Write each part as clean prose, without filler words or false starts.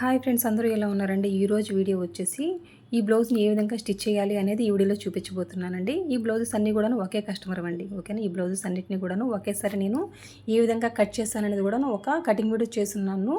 Hi friends, అందరూ ఎలా ఉన్నారండి? ఈరోజు వీడియో వచ్చేసి ఈ బ్లౌజ్ని ఏ విధంగా స్టిచ్ చేయాలి అనేది ఈ వీడియోలో చూపించబోతున్నానండి. ఈ బ్లౌజెస్ అన్నీ కూడాను ఒకే కస్టమర్ అండి. ఓకేనా? ఈ బ్లౌజెస్ అన్నిటిని కూడాను ఒకేసారి నేను ఏ విధంగా కట్ చేస్తాననేది కూడాను ఒక కటింగ్ వీడియో చేస్తున్నాను.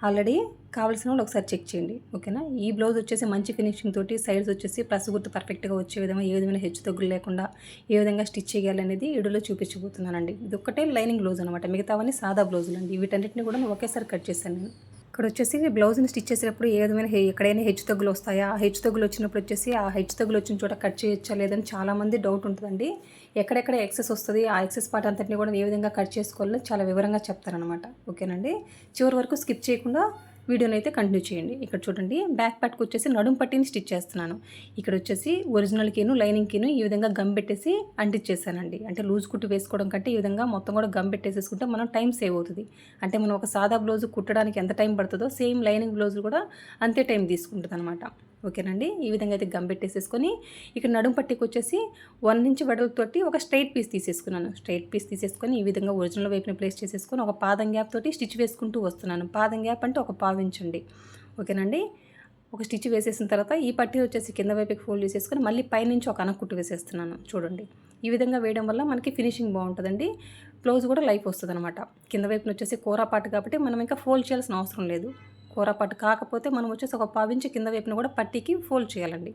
ఆల్రెడీ కావాల్సిన వాళ్ళు ఒకసారి చెక్ చేయండి. ఓకేనా? ఈ బ్లౌజ్ వచ్చేసి మంచి ఫినిషింగ్ తోటి సైడ్స్ వచ్చేసి ప్లస్ గుర్తు పర్ఫెక్ట్గా వచ్చే విధంగా ఏ విధమైన హెచ్చు తగ్గులు లేకుండా ఏ విధంగా స్టిచ్ చేయాలి అనేది ఈ వీడియోలో చూపించబోతున్నానండి. ఇది ఒక్కటే లైనింగ్ బ్లౌజ్ అనమాట. మిగతావన్నీ సాదా బ్లౌజులు అండి. వీటన్నిటిని కూడా ఒకేసారి కట్ చేశాను నేను. ఇక్కడ వచ్చేసి బ్లౌజ్ని స్టిచ్ చేసేటప్పుడు ఏ విధమైన ఎక్కడైనా హెచ్చు తగ్గులు వస్తాయా? ఆ హెచ్చు తగ్గులు వచ్చినప్పుడు వచ్చేసి ఆ హెచ్చు తగ్గులు వచ్చిన చోట కట్ చేయొచ్చా లేదని చాలామంది డౌట్ ఉంటుందండి. ఎక్కడెక్కడ ఎక్సెస్ వస్తుంది, ఆ ఎక్సెస్ పార్ట్ అంతటిని కూడా ఏ విధంగా కట్ చేసుకోవాలో చాలా వివరంగా చెప్తారనమాట. ఓకేనండి? చివరి వరకు స్కిప్ చేయకుండా వీడియోని అయితే కంటిన్యూ చేయండి. ఇక్కడ చూడండి, బ్యాక్ పార్ట్కి వచ్చేసి నడుం పట్టిని స్టిచ్ చేస్తున్నాను. ఇక్కడ వచ్చేసి ఒరిజినల్కిను లైనింగ్కిను ఈ విధంగా గమ్ పెట్టేసి అంటించేసానండి. అంటే లూజ్ కుట్టు వేసుకోవడం కంటే ఈ విధంగా మొత్తం కూడా గమ్ పెట్టేసేసుకుంటే మనం టైం సేవ్ అవుతుంది. అంటే మనం ఒక సాదా బ్లౌజ్ కుట్టడానికి ఎంత టైం పడుతుందో సేమ్ లైనింగ్ బ్లౌజులు కూడా అంతే టైం తీసుకుంటుంది అనమాట. ఓకేనండి? ఈ విధంగా అయితే గమ్ పెట్టేసేసుకొని ఇక్కడ నడుం పట్టికి వచ్చేసి 1 ఇంచ్ వెడల్పుతోటి ఒక స్ట్రైట్ పీస్ తీసేసుకున్నాను. స్ట్రైట్ పీస్ తీసేసుకొని ఈ విధంగా ఒరిజినల్ వైపుని ప్లేస్ చేసేసుకొని ఒక పాదం గ్యాప్ తోటి స్టిచ్ వేసుకుంటూ వస్తున్నాను. పాదం గ్యాప్ అంటే ఒక పావు ఇంచ్ అండి. ఓకేనండి? ఒక స్టిచ్ వేసేసిన తర్వాత ఈ పట్టీ వచ్చేసి కింద వైపుకి ఫోల్డ్ చేసేసుకొని మళ్ళీ పైనుంచి ఒక అనకుట్టు వేసేస్తున్నాను. చూడండి, ఈ విధంగా వేయడం వల్ల మనకి ఫినిషింగ్ బాగుంటుందండి. బ్లౌజ్ కూడా లైఫ్ వస్తుంది అనమాట. కింద వైపున వచ్చేసి కూర పాటు కాబట్టి మనం ఇంకా ఫోల్డ్ చేయాల్సిన అవసరం లేదు. కూరపాటు కాకపోతే మనం వచ్చేసి ఒక పావించి కింద వైపున కూడా పట్టీకి ఫోల్డ్ చేయాలండి.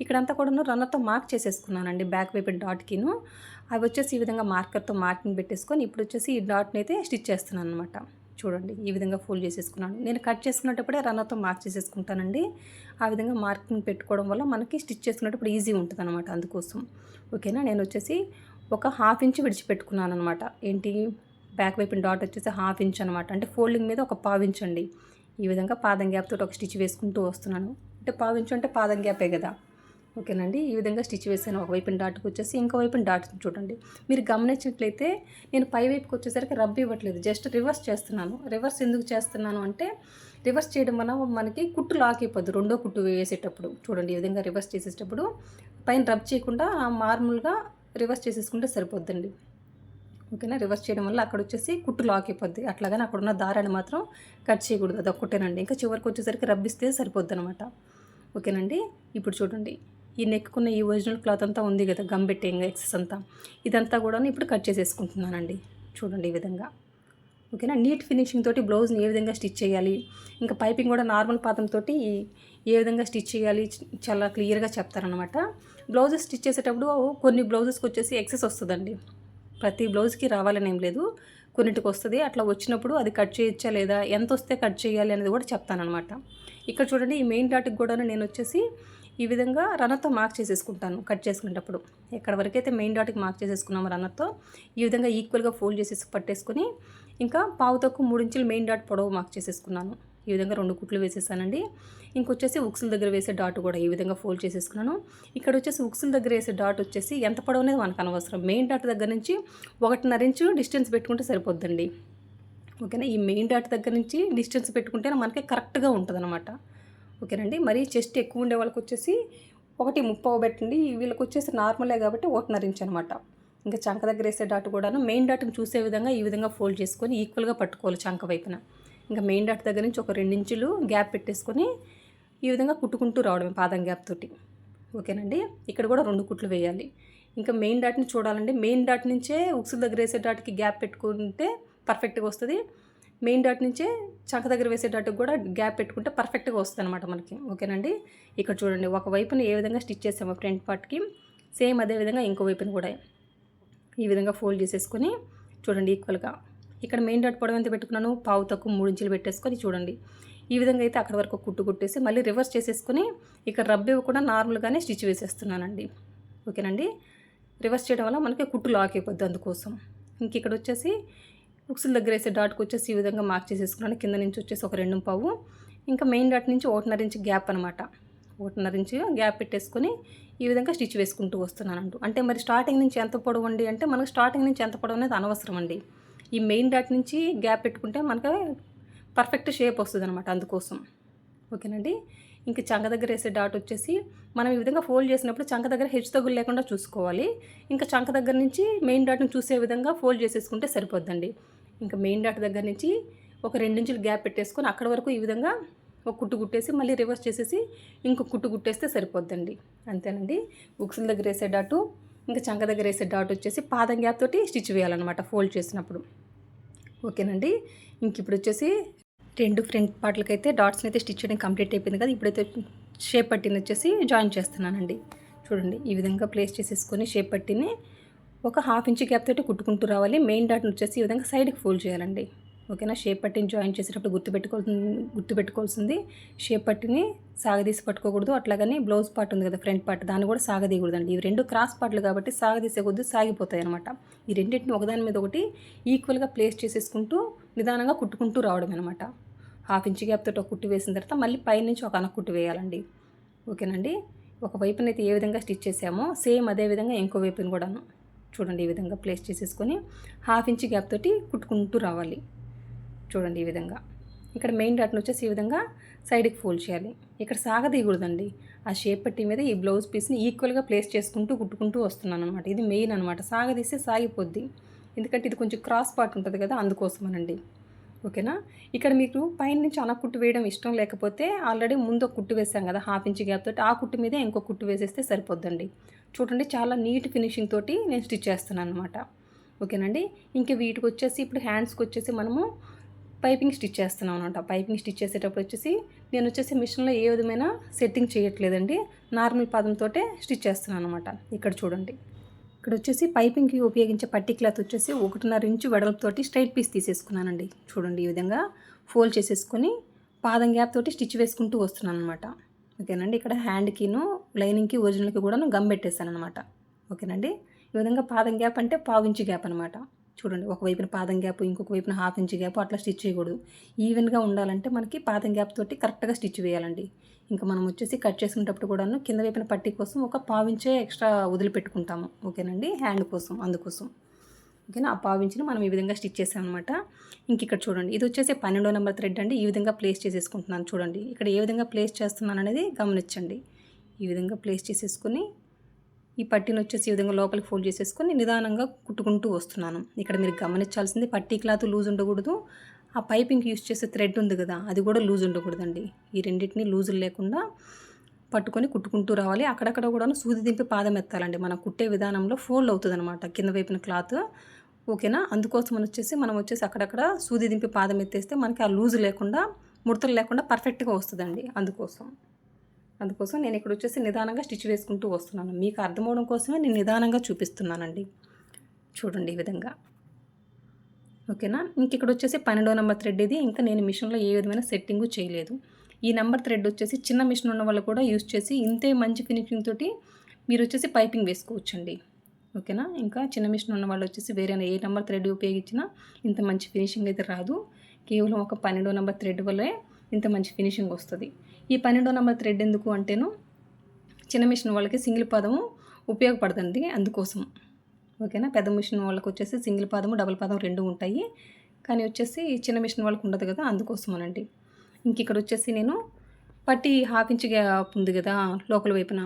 ఇక్కడంతా కూడా రన్నర్తో మార్క్ చేసేసుకున్నానండి. బ్యాక్ వైపు డాట్కిను అవి వచ్చేసి ఈ విధంగా మార్కర్తో మార్కింగ్ పెట్టేసుకొని ఇప్పుడు వచ్చేసి ఈ డాట్ని అయితే స్టిచ్ చేస్తున్నాను అనమాట. చూడండి, ఈ విధంగా ఫోల్డ్ చేసేసుకున్నాను. నేను కట్ చేసుకునేటప్పుడే రన్నర్తో మార్క్ చేసేసుకుంటానండి. ఆ విధంగా మార్కింగ్ పెట్టుకోవడం వల్ల మనకి స్టిచ్ చేసుకునేటప్పుడు ఈజీ ఉంటుంది అనమాట. అందుకోసం ఓకేనా. నేను వచ్చేసి ఒక 1/2 ఇంచ్ విడిచిపెట్టుకున్నాను అనమాట. ఏంటి, బ్యాక్ వైపు డాట్ వచ్చేసి 1/2 ఇంచ్ అనమాట. అంటే ఫోల్డింగ్ మీద ఒక పావు ఇంచ్ అండి. ఈ విధంగా పాదం గ్యాప్ తోటి ఒక స్టిచ్ వేసుకుంటూ వస్తున్నాను. అంటే పావు ఇంచు అంటే పాదం గ్యాపే కదా. ఓకేనండి? ఈ విధంగా స్టిచ్ వేసాను. ఒకవైపున డాట్కి వచ్చేసి ఇంకో వైపున డాట్ చూడండి. మీరు గమనించినట్లయితే నేను పై వైపుకి వచ్చేసరికి రబ్ ఇవ్వట్లేదు, జస్ట్ రివర్స్ చేస్తున్నాను. రివర్స్ ఎందుకు చేస్తున్నాను అంటే రివర్స్ చేయడం వల్ల మనకి కుట్టు లాక్ అయిపోద్ది. రెండో కుట్టు వేసేటప్పుడు చూడండి, ఈ విధంగా రివర్స్ చేసేటప్పుడు పైన రబ్ చేయకుండా మామూలుగా రివర్స్ చేసేసుకుంటే సరిపోద్దండి. ఓకేనా. రివర్స్ చేయడం వల్ల అక్కడ వచ్చేసి కుట్టు లాక్ అయిపోద్ది. అట్లాగని అక్కడ ఉన్న దారాన్ని మాత్రం కట్ చేయకూడదు, అది ఒక్కటేనండి. ఇంకా చివరికి వచ్చేసరికి రబ్బిస్తే సరిపోద్ది అనమాట. ఓకేనండి. ఇప్పుడు చూడండి, ఈ నెక్కున్న ఈ ఒరిజినల్ క్లాత్ అంతా ఉంది కదా, గమ్ పెట్టే ఎక్సెస్ అంతా, ఇదంతా కూడా ఇప్పుడు కట్ చేసేసుకుంటున్నానండి. చూడండి ఈ విధంగా. ఓకేనా. నీట్ ఫినిషింగ్ తోటి బ్లౌజ్ని ఏ విధంగా స్టిచ్ చేయాలి, ఇంకా పైపింగ్ కూడా నార్మల్ పాదంతో ఏ విధంగా స్టిచ్ చేయాలి చాలా క్లియర్గా చెప్తారనమాట. బ్లౌజెస్ స్టిచ్ చేసేటప్పుడు కొన్ని బ్లౌజెస్కి వచ్చేసి ఎక్సెస్ వస్తుందండి. ప్రతి బ్లౌజ్కి రావాలని ఏం లేదు, కొన్నిటికి వస్తుంది. అట్లా వచ్చినప్పుడు అది కట్ చేయొచ్చా లేదా, ఎంత వస్తే కట్ చేయాలి అనేది కూడా చెప్తానమాట. ఇక్కడ చూడండి, ఈ మెయిన్ డాట్కి కూడా నేను వచ్చేసి ఈ విధంగా రన్నర్తో మార్క్ చేసేసుకుంటాను. కట్ చేసుకునేటప్పుడు ఎక్కడ వరకైతే మెయిన్ డాట్కి మార్క్ చేసేసుకున్నాము రన్నర్తో ఈ విధంగా ఈక్వల్గా ఫోల్డ్ చేసేసి పట్టేసుకొని ఇంకా పావు తక్కువ 3 ఇంచులు మెయిన్ డాట్ పొడవు మార్క్ చేసేసుకున్నాను. ఈ విధంగా 2 కుట్లు వేసేసానండి. ఇంకొచ్చేసి ఉక్సుల దగ్గర వేసే డాట్ కూడా ఈ విధంగా ఫోల్డ్ చేసేసుకున్నాను. ఇక్కడ వచ్చేసి ఉక్సుల దగ్గర వేసే డాట్ వచ్చేసి ఎంత పొడవు అనేది మనకు అనవసరం. మెయిన్ డాట్ దగ్గర నుంచి 1.5 ఇంచు డిస్టెన్స్ పెట్టుకుంటే సరిపోద్దండి. ఓకేనా. ఈ మెయిన్ డాట్ దగ్గర నుంచి డిస్టెన్స్ పెట్టుకుంటేనే మనకి కరెక్ట్గా ఉంటుంది అనమాట. ఓకేనండి. మరి చెస్ట్ ఎక్కువ ఉండే వాళ్ళకి వచ్చేసి 1.30 పెట్టండి. వీళ్ళకి వచ్చేసి నార్మలే కాబట్టి 1.5 ఇంచ్ అనమాట. ఇంకా చంక దగ్గర వేసే డాట్ కూడాను మెయిన్ డాట్ని చూసే విధంగా ఈ విధంగా ఫోల్డ్ చేసుకొని ఈక్వల్గా పట్టుకోవాలి చంక వైపున. ఇంకా మెయిన్ డాట్ దగ్గర నుంచి ఒక 2 ఇంచులు గ్యాప్ పెట్టేసుకొని ఈ విధంగా కుట్టుకుంటూ రావడమే పాదం గ్యాప్ తోటి. ఓకేనండి. ఇక్కడ కూడా 2 కుట్లు వేయాలి. ఇంకా మెయిన్ డాట్ని చూడాలండి. మెయిన్ డాట్ నుంచే ఉక్సుల దగ్గర వేసే డాట్కి గ్యాప్ పెట్టుకుంటే పర్ఫెక్ట్గా వస్తుంది. మెయిన్ డాట్ నుంచే చంక దగ్గర వేసే డాట్కి కూడా గ్యాప్ పెట్టుకుంటే పర్ఫెక్ట్గా వస్తుంది అనమాట మనకి. ఓకేనండి. ఇక్కడ చూడండి, ఒక వైపున ఏ విధంగా స్టిచ్ చేసామో ఫ్రంట్ పార్ట్కి సేమ్ అదే విధంగా ఇంకో వైపున కూడా ఈ విధంగా ఫోల్డ్ చేసేసుకొని చూడండి ఈక్వల్గా. ఇక్కడ మెయిన్ డాట్ పొడవు ఎంత పెట్టుకున్నాను, పావు తక్కువ 3 ఇంచులు పెట్టేసుకొని చూడండి ఈ విధంగా అయితే అక్కడ వరకు కుట్టు కుట్టేసి మళ్ళీ రివర్స్ చేసేసుకొని ఇక్కడ రబ్ ఇవ్వకుండా నార్మల్గానే స్టిచ్ వేసేస్తున్నానండి. ఓకేనండి. రివర్స్ చేయడం వల్ల మనకి కుట్టు లాక్ అయిపోద్ది, అందుకోసం. ఇంక ఇక్కడ వచ్చేసి ఉక్సుల దగ్గర వేసే డాట్కి వచ్చేసి ఈ విధంగా మార్క్ చేసేసుకున్నాను. కింద నుంచి వచ్చేసి ఒక 2.5, ఇంకా మెయిన్ డాట్ నుంచి 1.5 ఇంచ్ గ్యాప్ అనమాట. 1.5 ఇంచ్ గ్యాప్ పెట్టేసుకొని ఈ విధంగా స్టిచ్ వేసుకుంటూ వస్తున్నానంటూ. అంటే మరి స్టార్టింగ్ నుంచి ఎంత పొడవు అండి అంటే మనకు స్టార్టింగ్ నుంచి ఎంత పొడవు అనేది అనవసరం అండి. ఈ మెయిన్ డాట్ నుంచి గ్యాప్ పెట్టుకుంటే మనకు పర్ఫెక్ట్ షేప్ వస్తుంది అనమాట, అందుకోసం. ఓకేనండి. ఇంక చంక దగ్గర వేసే డాట్ వచ్చేసి మనం ఈ విధంగా ఫోల్డ్ చేసినప్పుడు చంక దగ్గర హెచ్చు తగ్గులు లేకుండా చూసుకోవాలి. ఇంకా చంక దగ్గర నుంచి మెయిన్ డాట్ని చూసే విధంగా ఫోల్డ్ చేసేసుకుంటే సరిపోద్దండి. ఇంకా మెయిన్ డాట్ దగ్గర నుంచి ఒక 2 ఇంచులు గ్యాప్ పెట్టేసుకొని అక్కడ వరకు ఈ విధంగా ఒక కుట్టు కుట్టేసి మళ్ళీ రివర్స్ చేసేసి ఇంకొక కుట్టు కుట్టేస్తే సరిపోద్దండి. అంతేనండి. ఉక్సుల దగ్గర వేసే డాటు ఇంకా చంక దగ్గర వేసే డాట్ వచ్చేసి పాదం గ్యాప్ తోటి స్టిచ్ వేయాలన్నమాట ఫోల్డ్ చేసినప్పుడు. ఓకేనండి. ఇంక ఇప్పుడు వచ్చేసి 2 ఫ్రంట్ పార్ట్లకైతే డాట్స్ని అయితే స్టిచ్ చేయడం కంప్లీట్ అయిపోయింది కదా. ఇప్పుడైతే షేప్ పట్టీని వచ్చేసి జాయిన్ చేస్తున్నానండి. చూడండి ఈ విధంగా ప్లేస్ చేసేసుకొని షేప్ పట్టీని ఒక 1/2 ఇంచ్ గ్యాప్ తోటి కుట్టుకుంటూ రావాలి. మెయిన్ డాట్ని వచ్చేసి ఈ విధంగా సైడ్కి ఫోల్డ్ చేయాలండి. ఓకేనా. షేప్ పట్టీని జాయిన్ చేసేటప్పుడు గుర్తుపెట్టుకోవాల్సింది షేప్ పట్టీని సాగదీసి పట్టుకోకూడదు. అట్లాగని బ్లౌజ్ పార్ట్ ఉంది కదా ఫ్రంట్ పార్ట్, దాన్ని కూడా సాగదీయకూడదండి. ఇవి 2 క్రాస్ పార్ట్లు కాబట్టి సాగదీసే కొద్ది సాగిపోతాయి అనమాట. ఈ రెండింటిని ఒకదాని మీద ఒకటి ఈక్వల్గా ప్లేస్ చేసేసుకుంటూ నిదానంగా కుట్టుకుంటూ రావడం అనమాట. 1/2 ఇంచ్ గ్యాప్ తోటి ఒక కుట్టు వేసిన తర్వాత మళ్ళీ పైనుంచి ఒక అనక కుట్టు వేయాలండి. ఓకేనండి. ఒక వైపునైతే ఏ విధంగా స్టిచ్ చేసామో సేమ్ అదే విధంగా ఇంకో వైపుని కూడాను చూడండి ఈ విధంగా ప్లేస్ చేసేసుకొని 1/2 ఇంచ్ గ్యాప్ తోటి కుట్టుకుంటూ రావాలి. చూడండి ఈ విధంగా. ఇక్కడ మెయిన్ డాట్ని వచ్చేసి ఈ విధంగా సైడ్కి ఫోల్డ్ చేయాలి. ఇక్కడ సాగదీయకూడదండి. ఆ షేప్ పట్టీ మీద ఈ బ్లౌజ్ పీస్ని ఈక్వల్గా ప్లేస్ చేసుకుంటూ కుట్టుకుంటూ వస్తున్నాను అనమాట. ఇది మెయిన్ అనమాట. సాగదీస్తే సాగిపోద్ది. ఎందుకంటే ఇది కొంచెం క్రాస్ పార్ట్ ఉంటుంది కదా, అందుకోసమనండి. ఓకేనా. ఇక్కడ మీకు పైన నుంచి అన కుట్టు వేయడం ఇష్టం లేకపోతే ఆల్రెడీ ముందు ఒక కుట్టు వేసాం కదా 1/2 ఇంచ్ గ్యాప్ తోటి, ఆ కుట్టు మీదే ఇంకో కుట్టు వేసేస్తే సరిపోద్దండి. చూడండి చాలా నీట్ ఫినిషింగ్ తోటి నేను స్టిచ్ చేస్తున్నాను అనమాట. ఓకేనండి. ఇంక వీటికి వచ్చేసి ఇప్పుడు హ్యాండ్స్కి వచ్చేసి మనము పైపింగ్ స్టిచ్ చేస్తున్నాం అనమాట. పైపింగ్ స్టిచ్ చేసేటప్పుడు వచ్చేసి నేను వచ్చేసి మిషన్లో ఏ విధమైన సెట్టింగ్ చేయట్లేదండి. నార్మల్ పాదంతో స్టిచ్ చేస్తున్నాను అనమాట. ఇక్కడ చూడండి. ఇక్కడ వచ్చేసి పైపింగ్కి ఉపయోగించే పట్టీ క్లాత్ వచ్చేసి 1.5 ఇంచు వెడల్పుతోటి స్ట్రైట్ పీస్ తీసేసుకున్నానండి. చూడండి ఈ విధంగా ఫోల్డ్ చేసేసుకొని పాదం గ్యాప్ తోటి స్టిచ్ వేసుకుంటూ వస్తున్నాను అనమాట. ఓకేనండి. ఇక్కడ హ్యాండ్కిను లైనింగ్కి ఒరిజినల్కి కూడా గమ్ పెట్టేస్తాను అనమాట. ఓకేనండి. ఈ విధంగా పాదం గ్యాప్ అంటే 1/4 ఇంచు గ్యాప్ అనమాట. చూడండి ఒకవైపున పాదం గ్యాప్ ఇంకొక వైపున 1/2 ఇంచ్ గ్యాప్ అట్లా స్టిచ్ చేయకూడదు. ఈవెన్గా ఉండాలంటే మనకి పాదం గ్యాప్ తోటి కరెక్ట్గా స్టిచ్ వేయాలండి. ఇంకా మనం వచ్చేసి కట్ చేసుకునేటప్పుడు కూడాను కింద వైపున పట్టీ కోసం ఒక 1/4 ఇంచే ఎక్స్ట్రా వదిలిపెట్టుకుంటాము. ఓకేనండి. హ్యాండ్ కోసం అందుకోసం. ఓకేనా. ఆ 1/4 ఇంచుని మనం ఈ విధంగా స్టిచ్ చేసామన్నమాట. ఇంక ఇక్కడ చూడండి ఇది వచ్చేసి 12వ నెంబర్ థ్రెడ్ అండి. ఈ విధంగా ప్లేస్ చేసేసుకుంటున్నాను. చూడండి ఇక్కడ ఏ విధంగా ప్లేస్ చేస్తున్నాను అనేది గమనించండి. ఈ విధంగా ప్లేస్ చేసేసుకొని ఈ పట్టీని వచ్చేసి ఈ విధంగా లోపలికి ఫోల్డ్ చేసేసుకొని నిదానంగా కుట్టుకుంటూ వస్తున్నాను. ఇక్కడ మీరు గమనించాల్సింది పట్టీ క్లాత్ లూజ్ ఉండకూడదు. ఆ పైపింగ్ యూస్ చేసే థ్రెడ్ ఉంది కదా, అది కూడా లూజ్ ఉండకూడదండి. ఈ రెండింటిని లూజులు లేకుండా పట్టుకొని కుట్టుకుంటూ రావాలి. అక్కడక్కడ కూడా సూది దింపి పాదం ఎత్తాలండి. మనం కుట్టే విధానంలో ఫోల్డ్ అవుతుంది అనమాట కింద వైపున క్లాత్. ఓకేనా. అందుకోసం మనం వచ్చేసి అక్కడక్కడ సూది దింపి పాదం ఎత్తేస్తే మనకి ఆ లూజు లేకుండా ముడతలు లేకుండా పర్ఫెక్ట్గా వస్తుందండి. అందుకోసం నేను ఇక్కడ వచ్చేసి నిదానంగా స్టిచ్ వేసుకుంటూ వస్తున్నాను. మీకు అర్థమవడం కోసమే నేను నిదానంగా చూపిస్తున్నానండి. చూడండి ఈ విధంగా. ఓకేనా. ఇంక ఇక్కడ వచ్చేసి 12వ నెంబర్ థ్రెడ్ ఇది. ఇంకా నేను మిషన్లో ఏ విధమైన సెట్టింగు చేయలేదు. ఈ నెంబర్ థ్రెడ్ వచ్చేసి చిన్న మిషన్ ఉన్న వాళ్ళు కూడా యూస్ చేసి ఇంతే మంచి ఫినిషింగ్ తోటి మీరు వచ్చేసి పైపింగ్ వేసుకోవచ్చండి. ఓకేనా. ఇంకా చిన్న మిషన్ ఉన్న వాళ్ళు వచ్చేసి వేరే ఏ నెంబర్ థ్రెడ్ ఉపయోగించినా ఇంత మంచి ఫినిషింగ్ అయితే రాదు. కేవలం ఒక 12వ నెంబర్ థ్రెడ్ వల్లే ఇంత మంచి ఫినిషింగ్ వస్తుంది. ఈ 12వ నెంబర్ థ్రెడ్ ఎందుకు అంటేను చిన్న మిషన్ వాళ్ళకి సింగిల్ పాదము ఉపయోగపడుతుంది అందుకోసం. ఓకేనా. పెద్ద మిషన్ వాళ్ళకి వచ్చేసి సింగిల్ పాదము డబుల్ పాదం 2 ఉంటాయి. కానీ వచ్చేసి చిన్న మిషన్ వాళ్ళకి ఉండదు కదా, అందుకోసమనండి. ఇంక ఇక్కడ వచ్చేసి నేను పట్టీ 1/2 ఇంచ్ గ్యాప్ ఉంది కదా లోపల వైపున,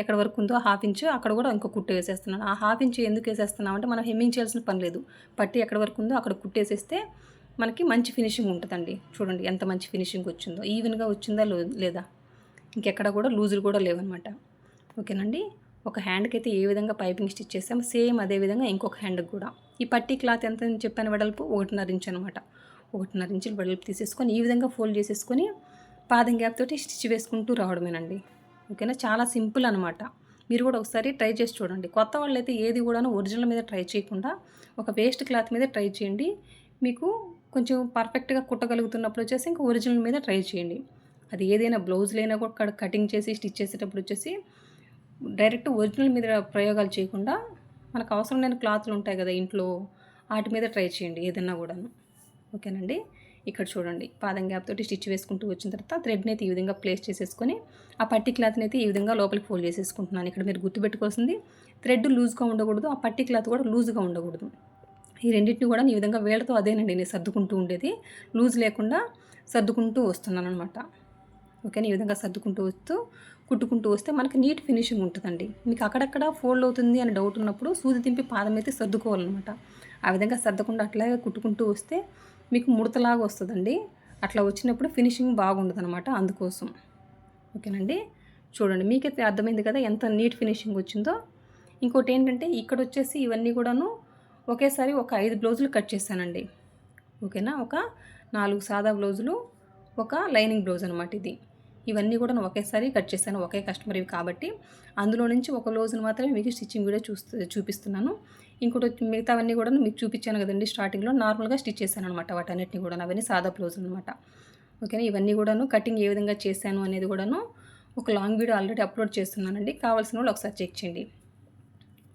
ఎక్కడ వరకు ఉందో 1/2 ఇంచ్ అక్కడ కూడా ఇంకో కుట్టు వేసేస్తున్నాను. ఆ 1/2 ఇంచ్ ఎందుకు వేసేస్తున్నాం అంటే మనం హెమ్మింగ్ చేయాల్సిన పని లేదు. పట్టీ ఎక్కడ వరకు ఉందో అక్కడ కుట్టేసేస్తే మనకి మంచి ఫినిషింగ్ ఉంటుందండి. చూడండి ఎంత మంచి ఫినిషింగ్ వచ్చిందో, ఈవెన్గా వచ్చిందా లేదా, ఇంకెక్కడ కూడా లూజులు కూడా లేవన్నమాట. ఓకేనండి. ఒక హ్యాండ్కి అయితే ఏ విధంగా పైపింగ్ స్టిచ్ చేసామో సేమ్ అదే విధంగా ఇంకొక హ్యాండ్కి కూడా ఈ పట్టీ క్లాత్ ఎంత అని చెప్పాను వెడల్పు 1.5 ఇంచ్ అనమాట. 1.5 ఇంచులు వెడల్పు తీసేసుకొని ఈ విధంగా ఫోల్డ్ చేసేసుకొని పాదం గ్యాప్ తోటి స్టిచ్ వేసుకుంటూ రావడమేనండి. ఓకేనా. చాలా సింపుల్ అనమాట. మీరు కూడా ఒకసారి ట్రై చేసి చూడండి. కొత్త వాళ్ళైతే ఏది కూడాను ఒరిజినల్ మీద ట్రై చేయకుండా ఒక వేస్ట్ క్లాత్ మీద ట్రై చేయండి. మీకు కొంచెం పర్ఫెక్ట్గా కుట్టగలుగుతున్నప్పుడు వచ్చేసి ఇంకా ఒరిజినల్ మీద ట్రై చేయండి. అది ఏదైనా బ్లౌజ్లైనా కూడా కటింగ్ చేసి స్టిచ్ చేసేటప్పుడు వచ్చేసి డైరెక్ట్ ఒరిజినల్ మీద ప్రయోగాలు చేయకుండా మనకు అవసరం లేని క్లాత్లు ఉంటాయి కదా ఇంట్లో, వాటి మీద ట్రై చేయండి ఏదన్నా కూడాను. ఓకేనండి. ఇక్కడ చూడండి పాదం గ్యాప్ తోటి స్టిచ్ వేసుకుంటూ వచ్చిన తర్వాత థ్రెడ్ని అయితే ఈ విధంగా ప్లేస్ చేసేసుకొని ఆ పట్టీ క్లాత్ని అయితే ఈ విధంగా లోపలికి ఫోల్డ్ చేసేసుకుంటున్నాను. ఇక్కడ మీరు గుర్తుపెట్టుకోవాల్సింది థ్రెడ్ లూజ్గా ఉండకూడదు, ఆ పట్టీ క్లాత్ కూడా లూజ్గా ఉండకూడదు. ఈ రెండింటిని కూడా ఈ విధంగా వేళ్ళతో అదేనండి నేను సర్దుకుంటూ ఉండేది, లూజ్ లేకుండా సర్దుకుంటూ వస్తున్నాను అనమాట. ఓకేనా. ఈ విధంగా సర్దుకుంటూ వస్తూ కుట్టుకుంటూ వస్తే మనకి నీట్ ఫినిషింగ్ ఉంటుందండి. మీకు అక్కడక్కడ ఫోల్డ్ అవుతుంది అని డౌట్ ఉన్నప్పుడు సూది తింపి పాదం అయితే సర్దుకోవాలన్నమాట. ఆ విధంగా సర్దకుండా అట్లాగే కుట్టుకుంటూ వస్తే మీకు ముడతలాగా వస్తుందండి. అట్లా వచ్చినప్పుడు ఫినిషింగ్ బాగుండదు అనమాట, అందుకోసం. ఓకేనండి, చూడండి మీకైతే అర్థమైంది కదా ఎంత నీట్ ఫినిషింగ్ వచ్చిందో. ఇంకోటి ఏంటంటే ఇక్కడ వచ్చేసి ఇవన్నీ కూడాను ఒకేసారి ఒక 5 బ్లౌజులు కట్ చేశానండి. ఓకేనా, ఒక 4 సాదా బ్లౌజులు, ఒక లైనింగ్ బ్లౌజ్ అనమాట ఇది. ఇవన్నీ కూడా ఒకేసారి కట్ చేశాను, ఒకే కస్టమర్ ఇవి కాబట్టి. అందులో నుంచి ఒక బ్లౌజ్ని మాత్రమే మీకు స్టిచ్చింగ్ వీడియో చూపిస్తున్నాను. ఇంకోటి మిగతావన్నీ కూడా మీకు చూపించాను కదండి స్టార్టింగ్లో, నార్మల్గా స్టిచ్ చేశాను అనమాట వాటన్నిటిని కూడా. అవన్నీ సాదా బ్లౌజులు అనమాట. ఓకేనా, ఇవన్నీ కూడాను కటింగ్ ఏ విధంగా చేశాను అనేది కూడాను ఒక లాంగ్ వీడియో ఆల్రెడీ అప్లోడ్ చేస్తున్నానండి, కావాల్సిన వాళ్ళు ఒకసారి చెక్ చేయండి.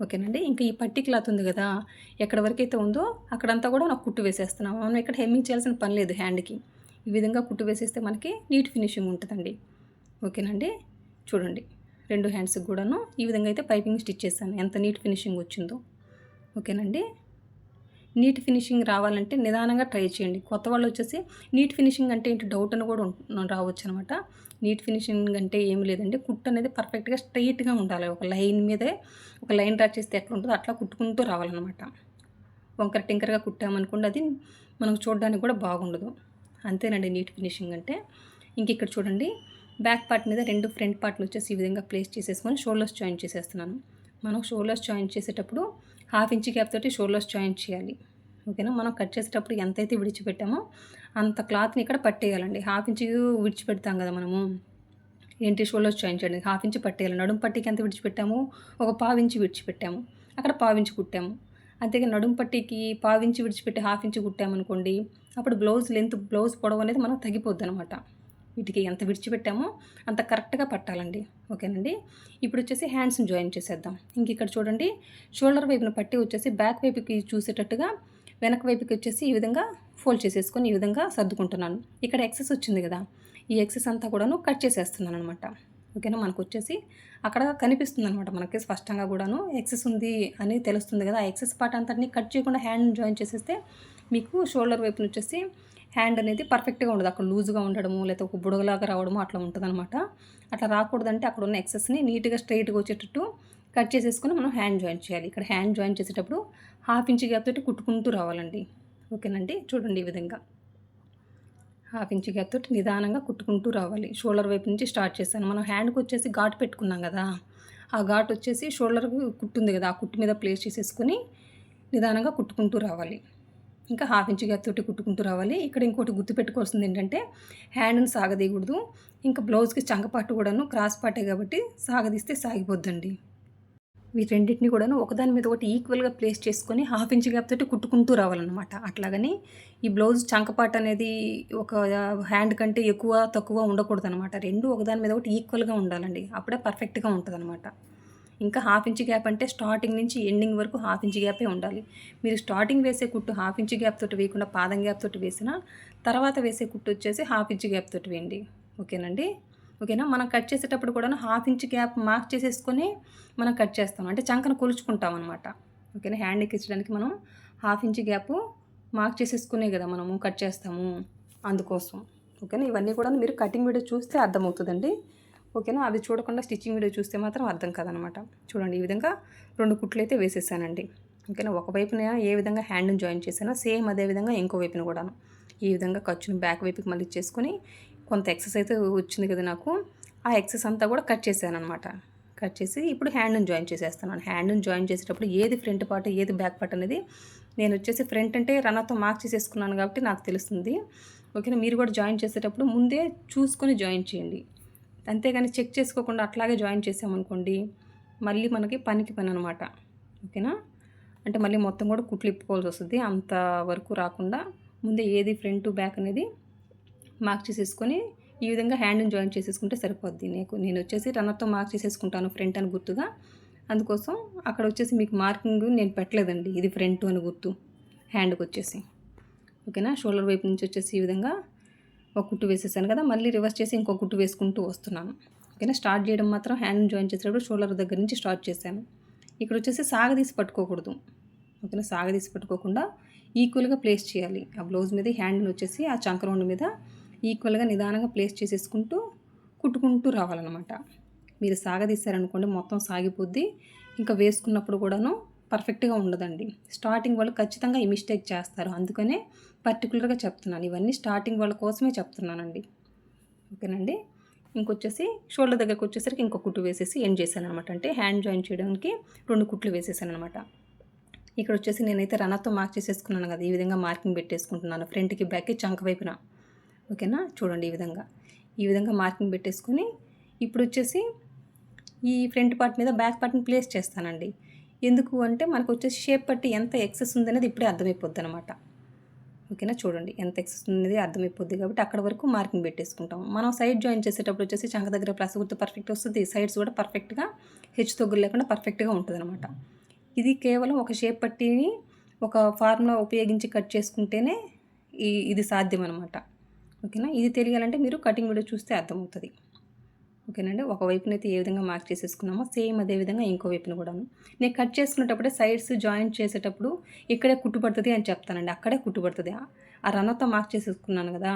ఓకేనండి, ఇంకా ఈ పట్టి క్లాత్ ఉంది కదా, ఎక్కడ వరకు అయితే ఉందో అక్కడంతా కూడా నాకు కుట్టు వేసేస్తున్నాం. మనం ఇక్కడ హెమ్మింగ్ చేయాల్సిన పని లేదు హ్యాండ్కి. ఈ విధంగా కుట్టు వేసేస్తే మనకి నీట్ ఫినిషింగ్ ఉంటుందండి. ఓకేనండి, చూడండి 2 హ్యాండ్స్కి కూడాను ఈ విధంగా అయితే పైపింగ్ స్టిచ్ చేశాను, ఎంత నీట్ ఫినిషింగ్ వచ్చిందో. ఓకేనండి, నీట్ ఫినిషింగ్ రావాలంటే నిదానంగా ట్రై చేయండి. కొత్త వాళ్ళు వచ్చేసి నీట్ ఫినిషింగ్ అంటే ఏంటి డౌట్ అని కూడా రావచ్చు అనమాట. నీట్ ఫినిషింగ్ అంటే ఏమి లేదండి, కుట్టు అనేది పర్ఫెక్ట్గా స్ట్రైట్గా ఉండాలి. ఒక లైన్ మీదే ఒక లైన్ డ్రా చేస్తే ఎట్లా ఉంటుందో అట్లా కుట్టుకుంటూ రావాలన్నమాట. వంకర టింకరగా కుట్టామనుకోండి అది మనకు చూడడానికి కూడా బాగుండదు. అంతేనండి నీట్ ఫినిషింగ్ అంటే. ఇంక ఇక్కడ చూడండి బ్యాక్ పార్ట్ మీద 2 ఫ్రంట్ పార్ట్లు వచ్చేసి ఈ విధంగా ప్లేస్ చేసేసుకొని షోల్డర్స్ జాయింట్ చేసేస్తున్నాను. మనం షోల్డర్స్ జాయింట్ చేసేటప్పుడు 1/2 ఇంచ్ గ్యాప్ తోటి షోల్డర్స్ జాయింట్ చేయాలి. ఓకేనా, మనం కట్ చేసేటప్పుడు ఎంతైతే విడిచిపెట్టామో అంత క్లాత్ని ఇక్కడ పట్టేయాలండి. 1/2 ఇంచ్ విడిచిపెడతాం కదా మనము, ఏంటి షోల్డర్స్ జాయింట్ చేయండి 1/2 ఇంచ్ పట్టేయాలి. నడుము పట్టీకి ఎంత విడిచిపెట్టాము, ఒక 1/4 ఇంచ్ విడిచిపెట్టాము, అక్కడ 1/4 ఇంచ్ కుట్టాము. అంతేగా నడుము పట్టీకి 1/4 ఇంచ్ విడిచిపెట్టి 1/2 ఇంచ్ కుట్టామనుకోండి, అప్పుడు బ్లౌజ్ పొడవు అనేది మనకు తగ్గిపోద్ది అనమాట. వీటికి ఎంత విడిచిపెట్టామో అంత కరెక్ట్గా పట్టాలండి. ఓకేనండి, ఇప్పుడు వచ్చేసి హ్యాండ్స్ని జాయిన్ చేసేద్దాం. ఇంక ఇక్కడ చూడండి షోల్డర్ వైపున పట్టి వచ్చేసి బ్యాక్ వైపుకి చూసేటట్టుగా వెనక వైపుకి వచ్చేసి ఈ విధంగా ఫోల్డ్ చేసేసుకొని ఈ విధంగా సర్దుకుంటున్నాను. ఇక్కడ ఎక్సెస్ వచ్చింది కదా, ఈ ఎక్సెస్ అంతా కూడాను కట్ చేసేస్తున్నాను అనమాట. ఓకేనా, మనకు వచ్చేసి అక్కడ కనిపిస్తుంది అనమాట మనకి స్పష్టంగా కూడాను ఎక్సెస్ ఉంది అని తెలుస్తుంది కదా. ఆ ఎక్సెస్ పార్ట్ అంతటిని కట్ చేయకుండా హ్యాండ్ జాయిన్ చేసేస్తే మీకు షోల్డర్ వైపున వచ్చేసి హ్యాండ్ అనేది పర్ఫెక్ట్గా ఉండదు. అక్కడ లూజ్గా ఉండడము లేకపోతే ఒక బుడగలాగా రావడము అట్లా ఉంటుందన్నమాట. అట్లా రాకూడదంటే అక్కడ ఉన్న ఎక్సెస్ని నీట్గా స్ట్రైట్గా వచ్చేటట్టు కట్ చేసేసుకొని మనం హ్యాండ్ జాయిన్ చేయాలి. ఇక్కడ హ్యాండ్ జాయిన్ చేసేటప్పుడు 1/2 ఇంచ్ గ్యాప్ తోటి కుట్టుకుంటూ రావాలండి. ఓకేనండి, చూడండి ఈ విధంగా 1/2 ఇంచ్ గ్యాప్ తోటి నిదానంగా కుట్టుకుంటూ రావాలి. షోల్డర్ వైపు నుంచి స్టార్ట్ చేశాను. మనం హ్యాండ్కి వచ్చేసి ఘాటు పెట్టుకున్నాం కదా, ఆ ఘాటు వచ్చేసి షోల్డర్కి కుట్టుంది కదా, ఆ కుట్టు మీద ప్లేస్ చేసేసుకొని నిదానంగా కుట్టుకుంటూ రావాలి. ఇంకా 1/2 ఇంచ్ గ్యాప్ తోటి కుట్టుకుంటూ రావాలి. ఇక్కడ ఇంకోటి గుర్తుపెట్టుకోవాల్సింది ఏంటంటే హ్యాండ్ని సాగదీయకూడదు. ఇంకా బ్లౌజ్కి చంకపాటు కూడాను క్రాస్ పాటే కాబట్టి సాగదీస్తే సాగిపోద్దండి. వీటన్నిటిని కూడాను ఒకదాని మీద ఒకటి ఈక్వల్గా ప్లేస్ చేసుకొని 1/2 ఇంచ్ గ్యాప్ తోటి కుట్టుకుంటూ రావాలన్నమాట. అట్లాగని ఈ బ్లౌజ్ చంకపాటు అనేది ఒక హ్యాండ్ కంటే ఎక్కువ తక్కువ ఉండకూడదు అనమాట. రెండు ఒకదాని మీద ఒకటి ఈక్వల్గా ఉండాలండి, అప్పుడే పర్ఫెక్ట్గా ఉంటుంది అనమాట. ఇంకా 1/2 ఇంచ్ గ్యాప్ అంటే స్టార్టింగ్ నుంచి ఎండింగ్ వరకు 1/2 ఇంచ్ గ్యాపే ఉండాలి. మీరు స్టార్టింగ్ వేసే కుట్టు 1/2 ఇంచ్ గ్యాప్ తోటి వేయకుండా పాదం గ్యాప్ తోటి వేసినా తర్వాత వేసే కుట్టు వచ్చేసి 1/2 ఇంచ్ గ్యాప్ తోటి వేయండి. ఓకేనండి, ఓకేనా. మనం కట్ చేసేటప్పుడు కూడా 1/2 ఇంచ్ గ్యాప్ మార్క్ చేసేసుకొని మనం కట్ చేస్తాం, అంటే చంకను కొలుచుకుంటాం అనమాట. ఓకేనా, హ్యాండ్ ఎక్కించడానికి మనం 1/2 ఇంచ్ గ్యాప్ మార్క్ చేసేసుకునే కదా మనము కట్ చేస్తాము, అందుకోసం. ఓకేనా, ఇవన్నీ కూడా మీరు కటింగ్ వీడియో చూస్తే అర్థమవుతుందండి. ఓకేనా, అది చూడకుండా స్టిచ్చింగ్ వీడియో చూస్తే మాత్రం అర్థం కాదనమాట. చూడండి ఈ విధంగా 2 కుట్లు అయితే వేసేసానండి. ఓకేనా, ఒకవైపున ఏ విధంగా హ్యాండ్ని జాయిన్ చేశానో సేమ్ అదే విధంగా ఇంకో వైపున కూడాను ఈ విధంగా ఖర్చుని బ్యాక్ వైపుకి మళ్ళీ చేసుకొని కొంత ఎక్సెస్ అయితే వచ్చింది కదా నాకు, ఆ ఎక్సెస్ అంతా కూడా కట్ చేశాను అనమాట. కట్ చేసి ఇప్పుడు హ్యాండ్ని జాయిన్ చేసేస్తున్నాను. హ్యాండ్ని జాయిన్ చేసేటప్పుడు ఏది ఫ్రంట్ పార్ట్ ఏది బ్యాక్ పార్ట్ అనేది నేను వచ్చేసి ఫ్రంట్ అంటే రన్నర్తో మార్క్ చేసేసుకున్నాను కాబట్టి నాకు తెలుస్తుంది. ఓకేనా, మీరు కూడా జాయిన్ చేసేటప్పుడు ముందే చూసుకొని జాయిన్ చేయండి. అంతేగాని చెక్ చేసుకోకుండా అట్లాగే జాయిన్ చేసామనుకోండి మళ్ళీ మనకి పనికి పని అనమాట. ఓకేనా, అంటే మళ్ళీ మొత్తం కూడా కుట్లు ఇప్పుకోవాల్సి వస్తుంది. అంత వరకు రాకుండా ముందే ఏది ఫ్రంట్ బ్యాక్ అనేది మార్క్ చేసేసుకొని ఈ విధంగా హ్యాండ్ని జాయిన్ చేసేసుకుంటే సరిపోద్ది. నేను వచ్చేసి రన్నర్తో మార్క్ చేసేసుకుంటాను ఫ్రంట్ అని గుర్తుగా, అందుకోసం అక్కడ వచ్చేసి మీకు మార్కింగ్ నేను పెట్టలేదండి, ఇది ఫ్రంట్ అని గుర్తు హ్యాండ్కి వచ్చేసి. ఓకేనా, షోల్డర్ వైపు నుంచి వచ్చేసి ఈ విధంగా ఒక కుట్టు వేసేసాను కదా, మళ్ళీ రివర్స్ చేసి ఇంకో కుట్టు వేసుకుంటూ వస్తున్నాను. ఓకేనా, స్టార్ట్ చేయడం మాత్రం హ్యాండ్ జాయిన్ చేసేటప్పుడు షోల్డర్ దగ్గర నుంచి స్టార్ట్ చేశాను. ఇక్కడ వచ్చేసి సాగదీసి పట్టుకోకూడదు. ఓకేనా, సాగదీసి పట్టుకోకుండా ఈక్వల్గా ప్లేస్ చేయాలి. ఆ బ్లౌజ్ మీద హ్యాండ్ని వచ్చేసి ఆ చంక రౌండ్ మీద ఈక్వల్గా నిదానంగా ప్లేస్ చేసేసుకుంటూ కుట్టుకుంటూ రావాలన్నమాట. మీరు సాగదీశారనుకోండి మొత్తం సాగిపోద్ది, ఇంకా వేసుకున్నప్పుడు కూడాను పర్ఫెక్ట్గా ఉండదండి. స్టార్టింగ్ వాళ్ళు ఖచ్చితంగా ఈ మిస్టేక్ చేస్తారు. అందుకనే పర్టికులర్గా చెప్తున్నాను. ఇవన్నీ స్టార్టింగ్ వాళ్ళ కోసమే చెప్తున్నానండి. ఓకేనండి. ఇంకొచ్చేసి షోల్డర్ దగ్గరకు వచ్చేసరికి ఇంకో కుట్టు వేసేసి ఎండ్ చేశాననమాట. అంటే హ్యాండ్ జాయిన్ చేయడానికి 2 కుట్లు వేసేసాననమాట. ఇక్కడ వచ్చేసి నేనైతే రన్నర్తో మార్క్ చేసేసుకున్నాను కదా, ఈ విధంగా మార్కింగ్ పెట్టేసుకుంటున్నాను ఫ్రంట్కి బ్యాక్కి చంక వైపున. ఓకేనా, చూడండి ఈ విధంగా మార్కింగ్ పెట్టేసుకొని ఇప్పుడు వచ్చేసి ఈ ఫ్రంట్ పార్ట్ మీద బ్యాక్ పార్ట్ని ప్లేస్ చేస్తానండి. ఎందుకు అంటే మనకు వచ్చేసి షేప్ పట్టి ఎంత ఎక్సెస్ ఉందనేది ఇప్పుడే అర్థమైపోద్ది అనమాట. ఓకేనా, చూడండి ఎంత ఎక్సెస్ అనేది అర్థమైపోద్ది కాబట్టి అక్కడ వరకు మార్కింగ్ పెట్టేసుకుంటాం. మనం సైడ్ జాయిన్ చేసేటప్పుడు వచ్చేసి చంక దగ్గర ప్లస్ గుర్తు పర్ఫెక్ట్ వస్తుంది, సైడ్స్ కూడా పర్ఫెక్ట్గా హెచ్చు తగ్గులు లేకుండా పర్ఫెక్ట్గా ఉంటుంది అనమాట. ఇది కేవలం ఒక షేప్ పట్టిని ఒక ఫార్ములా ఉపయోగించి కట్ చేసుకుంటేనే ఇది సాధ్యం అనమాట. ఓకేనా, ఇది తెలియాలంటే మీరు కటింగ్ వీడియో చూస్తే అర్థమవుతుంది. ఓకేనండి, ఒక వైపునైతే ఏ విధంగా మార్క్ చేసేసుకున్నామో సేమ్ అదే విధంగా ఇంకో వైపున కూడాను నేను కట్ చేసుకునేటప్పుడే సైడ్స్ జాయింట్ చేసేటప్పుడు ఇక్కడే కుట్టుపడుతుంది అని చెప్తానండి. అక్కడే కుట్టుపడుతుంది. ఆ రన్నర్తో మార్క్ చేసేసుకున్నాను కదా,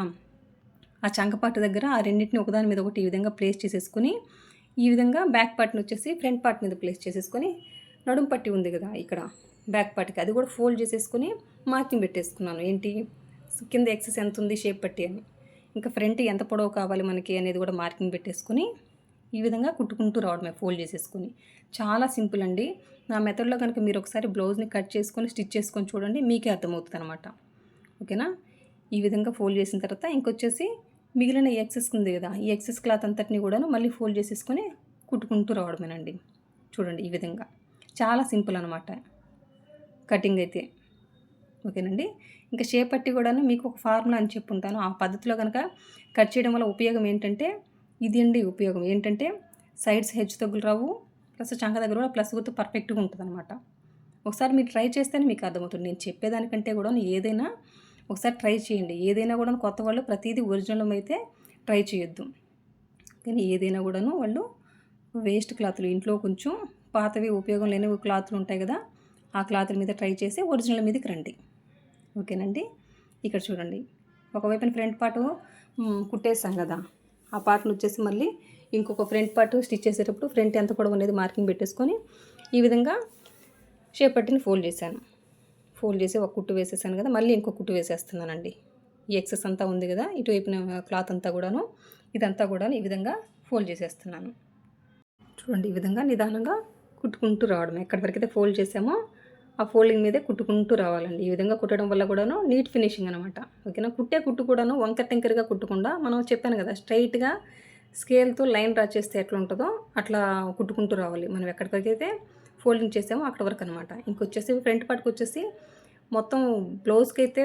ఆ చంకపాటు దగ్గర ఆ రెండింటిని ఒకదాని మీద ఒకటి ఈ విధంగా ప్లేస్ చేసేసుకుని ఈ విధంగా బ్యాక్ పార్ట్ని వచ్చేసి ఫ్రంట్ పార్ట్ మీద ప్లేస్ చేసేసుకొని నడుము పట్టి ఉంది కదా ఇక్కడ బ్యాక్ పార్ట్కి అది కూడా ఫోల్డ్ చేసేసుకుని మార్కింగ్ పెట్టేసుకున్నాను. ఏంటి కింద ఎక్సెస్ ఎంత ఉంది షేప్ పట్టి అని, ఇంకా ఫ్రంట్ ఎంత పొడవు కావాలి మనకి అనేది కూడా మార్కింగ్ పెట్టేసుకుని ఈ విధంగా కుట్టుకుంటూ రావడమే ఫోల్డ్ చేసేసుకుని. చాలా సింపుల్ అండి. నా మెథడ్లో కనుక మీరు ఒకసారి బ్లౌజ్ని కట్ చేసుకొని స్టిచ్ చేసుకొని చూడండి, మీకే అర్థమవుతుంది అనమాట. ఓకేనా, ఈ విధంగా ఫోల్డ్ చేసిన తర్వాత ఇంకొచ్చేసి మిగిలిన ఎక్సెస్ ఉంది కదా, ఈ ఎక్సెస్ క్లాత్ అంతటిని కూడాను మళ్ళీ ఫోల్డ్ చేసేసుకొని కుట్టుకుంటూ రావడమేనండి. చూడండి ఈ విధంగా చాలా సింపుల్ అనమాట కటింగ్ అయితే. ఓకేనండి, ఇంకా షేప్ పట్టి కూడాను మీకు ఒక ఫార్ములా అని చెప్పుంటాను. ఆ పద్ధతిలో కనుక కట్ చేయడం వల్ల ఉపయోగం ఏంటంటే ఇది అండి. ఉపయోగం ఏంటంటే సైడ్స్ హెచ్చు తగ్గులు రావు, ప్లస్ చంక దగ్గర కూడా ప్లస్ గుర్తు పర్ఫెక్ట్గా ఉంటుంది అనమాట. ఒకసారి మీరు ట్రై చేస్తేనే మీకు అర్థమవుతుంది. నేను చెప్పేదానికంటే కూడా ఏదైనా ఒకసారి ట్రై చేయండి. ఏదైనా కూడా కొత్త వాళ్ళు ప్రతిదీ ఒరిజినల్ అయితే ట్రై చేయొద్దు. కానీ ఏదైనా కూడాను వాళ్ళు వేస్ట్ క్లాతులు ఇంట్లో కొంచెం పాతవి ఉపయోగం లేనివి క్లాతులు ఉంటాయి కదా, ఆ క్లాతుల మీద ట్రై చేసి ఒరిజినల్ మీదకి రండి. ఓకేనండి, ఇక్కడ చూడండి ఒకవైపున ఫ్రంట్ పార్ట్ కుట్టేసాం కదా, ఆ పార్ట్ని వచ్చేసి మళ్ళీ ఇంకొక ఫ్రంట్ పార్ట్ స్టిచ్ చేసేటప్పుడు ఫ్రంట్ ఎంత పొడవు అనేది మార్కింగ్ పెట్టేసుకొని ఈ విధంగా షేప్ పట్టిని ఫోల్డ్ చేశాను. ఫోల్డ్ చేసి ఒక కుట్టు వేసేసాను కదా, మళ్ళీ ఇంకో కుట్టు వేసేస్తున్నానండి. ఈ ఎక్సెస్ అంతా ఉంది కదా, ఇటువైపున క్లాత్ అంతా కూడాను ఇదంతా కూడా ఈ విధంగా ఫోల్డ్ చేసేస్తున్నాను. చూడండి ఈ విధంగా నిదానంగా కుట్టుకుంటూ రావడం. ఎక్కడి వరకైతే ఫోల్డ్ చేసామో ఆ ఫోల్డింగ్ మీదే కుట్టుకుంటూ రావాలండి. ఈ విధంగా కుట్టడం వల్ల కూడాను నీట్ ఫినిషింగ్ అనమాట. ఓకేనా, కుట్టు కూడాను వంకర టెంకర్గా కుట్టకుండా మనం చెప్పాను కదా స్ట్రైట్గా స్కేల్తో లైన్ డ్రా చేస్తే ఎట్లా ఉంటుందో అట్లా కుట్టుకుంటూ రావాలి. మనం ఎక్కడికైతే ఫోల్డింగ్ చేసామో అక్కడ వరకు అనమాట. ఇంకొచ్చేసి ఫ్రంట్ పార్ట్కి వచ్చేసి మొత్తం బ్లౌజ్కి అయితే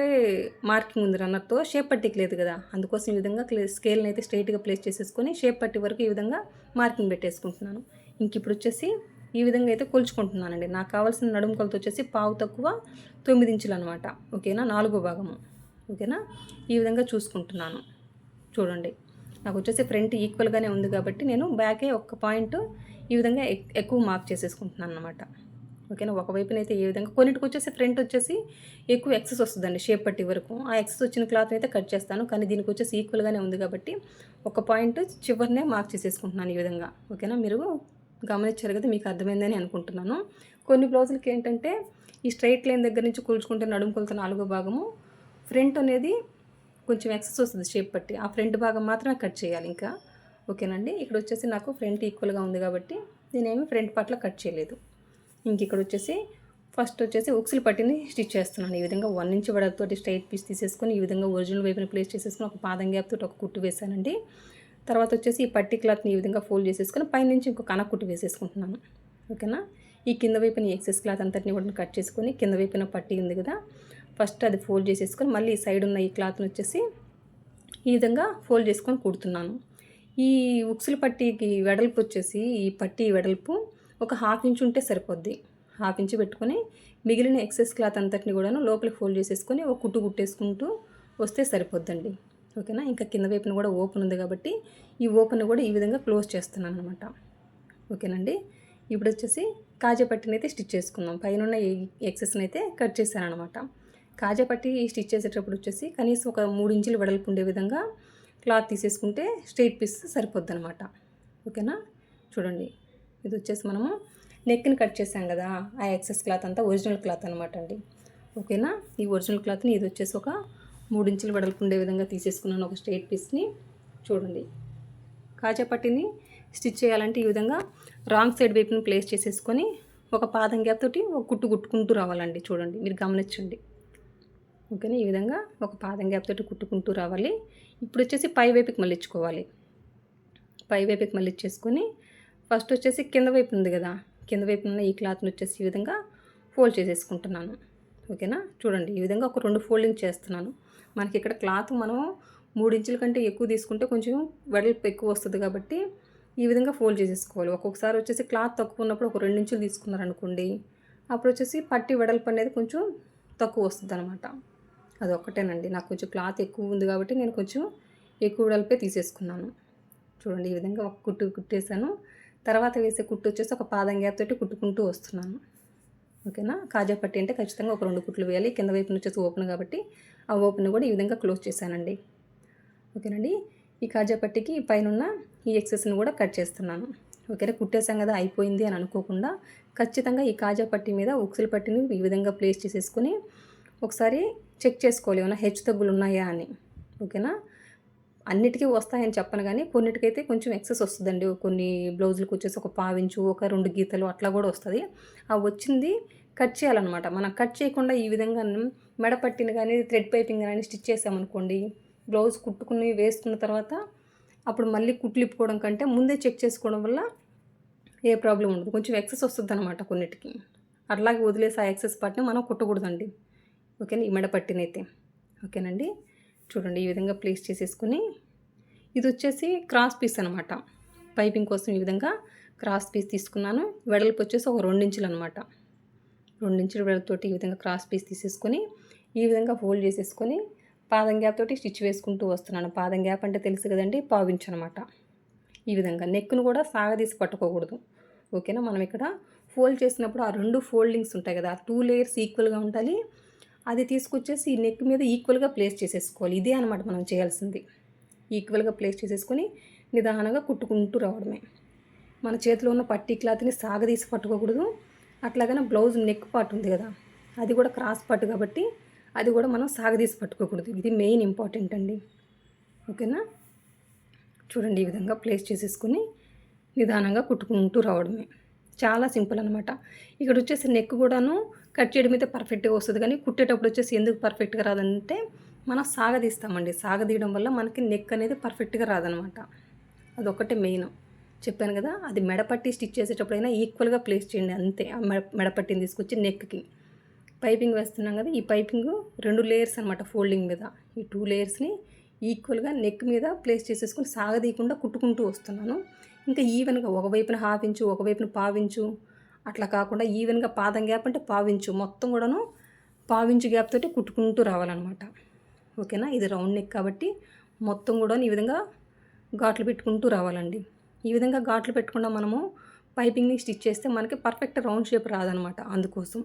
మార్కింగ్ ఉంది రన్నర్తో, షేప్ పట్టికి లేదు కదా, అందుకోసం ఈ విధంగా స్కేల్ని అయితే స్ట్రైట్గా ప్లేస్ చేసేసుకొని షేప్ పట్టి వరకు ఈ విధంగా మార్కింగ్ పెట్టేసుకుంటున్నాను. ఇంక ఇప్పుడు వచ్చేసి ఈ విధంగా అయితే కొలుచుకుంటున్నానండి. నాకు కావాల్సిన నడుము కొలత వచ్చేసి పావు తక్కువ 9 ఇంచులు అనమాట. ఓకేనా, 4వ భాగము. ఓకేనా, ఈ విధంగా చూసుకుంటున్నాను. చూడండి నాకు వచ్చేసి ఫ్రంట్ ఈక్వల్గానే ఉంది కాబట్టి నేను బ్యాకే ఒక్క పాయింట్ ఈ విధంగా ఎక్కువ మార్క్ చేసేసుకుంటున్నాను అనమాట. ఓకేనా, ఒకవైపునైతే ఏ విధంగా కొన్నిటికి వచ్చేసి ఫ్రంట్ వచ్చేసి ఎక్కువ ఎక్సెస్ వస్తుందండి షేప్ పట్టి వరకు. ఆ ఎక్సెస్ వచ్చిన క్లాత్ అయితే కట్ చేస్తాను, కానీ దీనికి వచ్చేసి ఈక్వల్గానే ఉంది కాబట్టి ఒక పాయింట్ చివరినే మార్క్ చేసేసుకుంటున్నాను ఈ విధంగా. ఓకేనా, మీరు గమనించారు కదా, మీకు అర్థమైందని అనుకుంటున్నాను. కొన్ని బ్లౌజులకి ఏంటంటే ఈ స్ట్రైట్ లైన్ దగ్గర నుంచి కూల్చుకుంటే నడుము కొలత 4వ భాగము ఫ్రంట్ అనేది కొంచెం ఎక్సెస్ వస్తుంది షేప్ పట్టి, ఆ ఫ్రంట్ భాగం మాత్రమే కట్ చేయాలి ఇంకా. ఓకేనండి, ఇక్కడ వచ్చేసి నాకు ఫ్రంట్ ఈక్వల్గా ఉంది కాబట్టి నేనేమి ఫ్రంట్ పార్ట్లో కట్ చేయలేదు. ఇంక ఇక్కడ వచ్చేసి ఫస్ట్ వచ్చేసి ఉక్సులు పట్టిని స్టిచ్ చేస్తున్నాను. ఈ విధంగా 1 ఇంచ్ వెడల్పుతోటి స్ట్రైట్ పీస్ తీసేసుకొని ఈ విధంగా ఒరిజినల్ వైపున ప్లేస్ చేసేసుకొని ఒక పాదం గ్యాప్ తోటి ఒక కుట్టు వేసానండి. తర్వాత వచ్చేసి ఈ పట్టి క్లాత్ని ఈ విధంగా ఫోల్డ్ చేసేసుకొని పైనుంచి ఇంకో కనకుట్టు వేసేసుకుంటున్నాను. ఓకేనా, ఈ కింద వైపున ఎక్సెస్ క్లాత్ అంతటిని కూడా కట్ చేసుకొని కింద వైపున పట్టి ఉంది కదా, ఫస్ట్ అది ఫోల్డ్ చేసేసుకొని మళ్ళీ ఈ సైడ్ ఉన్న ఈ క్లాత్ని వచ్చేసి ఈ విధంగా ఫోల్డ్ చేసుకొని కుడుతున్నాను. ఈ ఉక్సుల పట్టీకి వెడల్పు వచ్చేసి ఈ పట్టీ వెడల్పు ఒక 1/2 ఇంచ్ ఉంటే సరిపోద్ది. 1/2 ఇంచ్ పెట్టుకొని మిగిలిన ఎక్సెస్ క్లాత్ అంతటిని కూడాను లోపలికి ఫోల్డ్ చేసేసుకొని ఒక కుట్టు కుట్టేసుకుంటూ వస్తే సరిపోద్దండి. ఓకేనా, ఇంకా కింద వైపున కూడా ఓపెన్ ఉంది కాబట్టి ఈ ఓపెన్ కూడా ఈ విధంగా క్లోజ్ చేస్తున్నాను అనమాట. ఓకేనండి, ఇప్పుడు వచ్చేసి కాజా పట్టిని అయితే స్టిచ్ చేసుకుందాం. పైన ఉన్న ఎక్సెస్ని అయితే కట్ చేశాను అనమాట. కాజా పట్టి స్టిచ్ చేసేటప్పుడు వచ్చేసి కనీసం ఒక 3 ఇంచులు వెడల్పు ఉండే విధంగా క్లాత్ తీసేసుకుంటే స్ట్రైట్ పీస్ సరిపోద్ది అనమాట. ఓకేనా, చూడండి ఇది వచ్చేసి మనము నెక్ని కట్ చేసాం కదా, ఆ ఎక్సెస్ క్లాత్ అంతా ఒరిజినల్ క్లాత్ అనమాట అండి. ఓకేనా. ఈ ఒరిజినల్ క్లాత్ని ఇది వచ్చేసి ఒక 3 ఇంచులు వెడల్పు ఉండే విధంగా తీసేసుకున్నాను ఒక స్ట్రైట్ పీస్ని. చూడండి, కాజా పట్టీని స్టిచ్ చేయాలంటే ఈ విధంగా రాంగ్ సైడ్ వైపుని ప్లేస్ చేసేసుకొని ఒక పాదం గ్యాప్ తోటి ఒక కుట్టు కుట్టుకుంటూ రావాలండి. చూడండి, మీరు గమనించండి. ఓకేనా. ఈ విధంగా ఒక పాదం గ్యాప్ తోటి కుట్టుకుంటూ రావాలి. ఇప్పుడు వచ్చేసి పై వైపుకి మళ్ళించుకోవాలి. పై వైపుకి మళ్ళించేసుకొని ఫస్ట్ వచ్చేసి కింద వైపు ఉంది కదా, కింద వైపు ఉన్న ఈ క్లాత్ని వచ్చేసి ఈ విధంగా ఫోల్డ్ చేసేసుకుంటున్నాను. ఓకేనా. చూడండి, ఈ విధంగా ఒక 2 ఫోల్డింగ్ చేస్తున్నాను. మనకి ఇక్కడ క్లాత్ మనం 3 ఇంచుల కంటే ఎక్కువ తీసుకుంటే కొంచెం వెడల్పు ఎక్కువ వస్తుంది కాబట్టి ఈ విధంగా ఫోల్డ్ చేసేసుకోవాలి. ఒక్కొక్కసారి వచ్చేసి క్లాత్ తక్కువ ఉన్నప్పుడు ఒక 2 ఇంచులు తీసుకున్నారనుకోండి, అప్పుడు వచ్చేసి పట్టి వెడల్పు అనేది కొంచెం తక్కువ వస్తుంది అనమాట. అదొక్కటేనండి. నాకు కొంచెం క్లాత్ ఎక్కువ ఉంది కాబట్టి నేను కొంచెం ఎక్కువ వెడల్పే తీసేసుకున్నాను. చూడండి, ఈ విధంగా ఒక కుట్టు కుట్టేసాను. తర్వాత వేసే కుట్టు వచ్చేసి ఒక పాదం గ్యాప్ తోటి కుట్టుకుంటూ వస్తున్నాను. ఓకేనా. కాజా పట్టి అంటే ఖచ్చితంగా ఒక 2 కుట్లు వేయాలి. కింద వైపు వచ్చేసి ఓపెన్ కాబట్టి ఆ ఓపెన్ కూడా ఈ విధంగా క్లోజ్ చేశానండి. ఓకేనండి. ఈ కాజా పట్టికి పైన ఈ ఎక్సెస్ని కూడా కట్ చేస్తున్నాను. ఓకేనా. కుట్టేసాం కదా అయిపోయింది అని అనుకోకుండా ఖచ్చితంగా ఈ కాజా పట్టి మీద ఉక్సుల పట్టిని ఈ విధంగా ప్లేస్ చేసేసుకొని ఒకసారి చెక్ చేసుకోవాలి ఏమైనా హెచ్చు తగ్గులు ఉన్నాయా అని. ఓకేనా. అన్నిటికీ వస్తాయని చెప్పను కానీ కొన్నిటికైతే కొంచెం ఎక్సెస్ వస్తుందండి. కొన్ని బ్లౌజులకు వచ్చేసి ఒక పావించు, ఒక 2 గీతలు అట్లా కూడా వస్తుంది. ఆ వచ్చింది కట్ చేయాలన్నమాట. మనం కట్ చేయకుండా ఈ విధంగా మెడపట్టిని కానీ థ్రెడ్ పైపింగ్ కానీ స్టిచ్ చేసామనుకోండి, బ్లౌజ్ కుట్టుకుని వేసుకున్న తర్వాత అప్పుడు మళ్ళీ కుట్లు ఇప్పుకోవడం కంటే ముందే చెక్ చేసుకోవడం వల్ల ఏ ప్రాబ్లం ఉండదు. కొంచెం ఎక్సెస్ వస్తుంది అనమాట కొన్నిటికి. అట్లాగే వదిలేసి ఆ ఎక్సెస్ పార్ట్ని మనం కుట్టకూడదండి. ఓకేనా. ఈ మెడపట్టినైతే. ఓకేనండి. చూడండి, ఈ విధంగా ప్లేస్ చేసేసుకుని ఇది వచ్చేసి క్రాస్ పీస్ అనమాట. పైపింగ్ కోసం ఈ విధంగా క్రాస్ పీస్ తీసుకున్నాను. వెడల్పు వచ్చేసి ఒక 2 ఇంచులు అనమాట. 2 ఇంచుల వెడల్పుతోటి ఈ విధంగా క్రాస్ పీస్ తీసేసుకొని ఈ విధంగా ఫోల్డ్ చేసేసుకొని పాదం గ్యాప్ తోటి స్టిచ్ వేసుకుంటూ వస్తున్నాను. పాదం గ్యాప్ అంటే తెలుసు కదండి, పావించు అనమాట. ఈ విధంగా నెక్ను కూడా సాగదీసి పట్టుకోకూడదు. ఓకేనా. మనం ఇక్కడ ఫోల్డ్ చేసినప్పుడు ఆ 2 ఫోల్డింగ్స్ ఉంటాయి కదా, 2 లేయర్స్ ఈక్వల్గా ఉండాలి. అది తీసుకొచ్చేసి ఈ నెక్ మీద ఈక్వల్గా ప్లేస్ చేసేసుకోవాలి. ఇదే అనమాట మనం చేయాల్సింది. ఈక్వల్గా ప్లేస్ చేసేసుకొని నిదానంగా కుట్టుకుంటూ రావడమే. మన చేతిలో ఉన్న పట్టీ క్లాత్ని సాగదీసి పట్టుకోకూడదు. అట్లాగనే బ్లౌజ్ నెక్ పార్ట్ ఉంది కదా, అది కూడా క్రాస్ పార్ట్ కాబట్టి అది కూడా మనం సాగదీసి పట్టుకోకూడదు. ఇది మెయిన్ ఇంపార్టెంట్ అండి. ఓకేనా. చూడండి, ఈ విధంగా ప్లేస్ చేసేసుకొని నిదానంగా కుట్టుకుంటూ రావడమే. చాలా సింపుల్ అనమాట. ఇక్కడ వచ్చేసి నెక్ కూడాను కట్ చేయడం అయితే పర్ఫెక్ట్గా వస్తుంది కానీ కుట్టేటప్పుడు వచ్చేసి ఎందుకు పర్ఫెక్ట్గా రాదంటే మనం సాగదీస్తామండి. సాగదీయడం వల్ల మనకి నెక్ అనేది పర్ఫెక్ట్గా రాదనమాట. అదొక్కటే మెయిన్. చెప్పాను కదా, అది మెడపట్టి స్టిచ్ చేసేటప్పుడైనా ఈక్వల్గా ప్లేస్ చేయండి అంతే. ఆ మెడపట్టిని తీసుకొచ్చి నెక్కి పైపింగ్ వేస్తున్నాం కదా, ఈ పైపింగ్ 2 లేయర్స్ అనమాట ఫోల్డింగ్ మీద. ఈ 2 లేయర్స్ని ఈక్వల్గా నెక్ మీద ప్లేస్ చేసేసుకొని సాగదీయకుండా కుట్టుకుంటూ వస్తున్నాను. ఇంకా ఈవెన్గా ఒకవైపున 1/2 ఇంచు, ఒకవైపున 1/4 ఇంచు అట్లా కాకుండా ఈవెన్గా పాదం గ్యాప్ అంటే 1/4 ఇంచు మొత్తం కూడాను 1/4 ఇంచు గ్యాప్ తోటి కుట్టుకుంటూ రావాలన్నమాట. ఓకేనా. ఇది రౌండ్ నెక్ కాబట్టి మొత్తం కూడా ఈ విధంగా ఘాట్లు పెట్టుకుంటూ రావాలండి. ఈ విధంగా ఘాట్లు పెట్టకుండా మనము పైపింగ్ని స్టిచ్ చేస్తే మనకి పర్ఫెక్ట్ రౌండ్ షేప్ రాదనమాట. అందుకోసం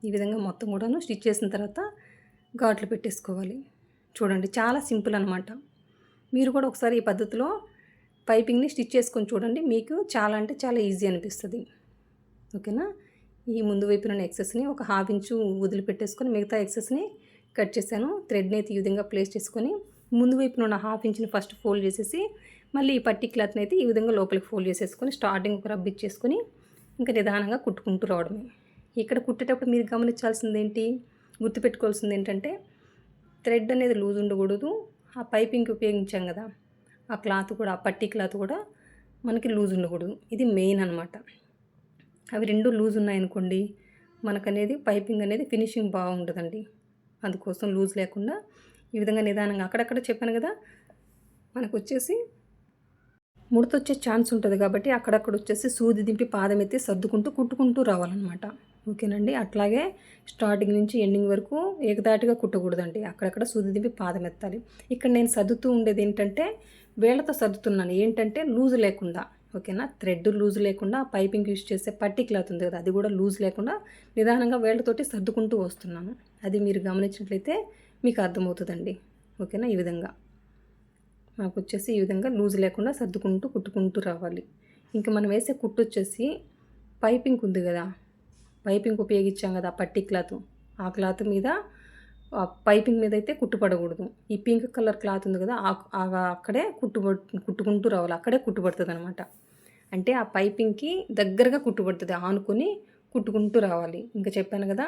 ఈ విధంగా మొత్తం కూడాను స్టిచ్ చేసిన తర్వాత ఘాట్లు పెట్టేసుకోవాలి. చూడండి, చాలా సింపుల్ అనమాట. మీరు కూడా ఒకసారి ఈ పద్ధతిలో పైపింగ్ని స్టిచ్ చేసుకొని చూడండి. మీకు చాలా అంటే చాలా ఈజీ అనిపిస్తుంది. ఓకేనా. ఈ ముందు వైపున ఎక్సెస్ని ఒక 1/2 ఇంచు వదిలిపెట్టేసుకొని మిగతా ఎక్సెస్ని కట్ చేశాను. థ్రెడ్ని అయితే ఈ విధంగా ప్లేస్ చేసుకొని ముందు వైపున ఉన్న 1/2 ఇంచుని ఫస్ట్ ఫోల్డ్ చేసేసి మళ్ళీ ఈ పట్టీ క్లాత్ని అయితే ఈ విధంగా లోపలికి ఫోల్డ్ చేసేసుకొని స్టార్టింగ్ ఒక రబ్ ఇచ్చేసుకొని ఇంకా నిదానంగా కుట్టుకుంటూ రావడమే. ఇక్కడ కుట్టేటప్పుడు మీరు గమనించాల్సింది ఏంటి, గుర్తుపెట్టుకోవాల్సింది ఏంటంటే థ్రెడ్ అనేది లూజ్ ఉండకూడదు. ఆ పైపింగ్కి ఉపయోగించాం కదా, ఆ క్లాత్ కూడా, ఆ పట్టీ క్లాత్ కూడా మనకి లూజ్ ఉండకూడదు. ఇది మెయిన్ అనమాట. అవి 2 లూజ్ ఉన్నాయనుకోండి మనకనేది పైపింగ్ అనేది ఫినిషింగ్ బాగుంటుందండి. అందుకోసం లూజ్ లేకుండా ఈ విధంగా నిదానంగా అక్కడక్కడ చెప్పాను కదా, మనకు వచ్చేసి ముడతొచ్చే ఛాన్స్ ఉంటుంది కాబట్టి అక్కడక్కడ వచ్చేసి సూది దింపి పాదం ఎత్తి సర్దుకుంటూ కుట్టుకుంటూ రావాలన్నమాట. ఓకేనండి. అట్లాగే స్టార్టింగ్ నుంచి ఎండింగ్ వరకు ఏకదాటిగా కుట్టకూడదండి. అక్కడక్కడ సూది దింపి పాదం ఎత్తాలి. ఇక్కడ నేను సర్దుతూ ఉండేది ఏంటంటే వేళ్ళతో సర్దుతున్నాను, ఏంటంటే లూజ్ లేకుండా. ఓకేనా. థ్రెడ్ లూజ్ లేకుండా పైపింగ్ యూజ్ చేసే పట్టీ క్లాత్ ఉంది కదా, అది కూడా లూజ్ లేకుండా నిదానంగా వేళ్ళతోటి సర్దుకుంటూ వస్తున్నాను. అది మీరు గమనించినట్లయితే మీకు అర్థమవుతుందండి. ఓకేనా. ఈ విధంగా మనకు వచ్చేసి ఈ విధంగా లూజ్ లేకుండా సర్దుకుంటూ కుట్టుకుంటూ రావాలి. ఇంకా మనం వేసే కుట్టు వచ్చేసి పైపింగ్ ఉంది కదా, పైపింగ్ ఉపయోగించాం కదా పట్టీ క్లాత్, ఆ క్లాత్ మీద పైపింగ్ మీద అయితే కుట్టుపడకూడదు. ఈ పింక్ కలర్ క్లాత్ ఉంది కదా, అక్కడే కుట్టుకుంటూ రావాలి, అక్కడే కుట్టుపడుతుంది అనమాట. అంటే ఆ పైపింగ్కి దగ్గరగా కుట్టుపడుతుంది, ఆనుకొని కుట్టుకుంటూ రావాలి. ఇంకా చెప్పాను కదా,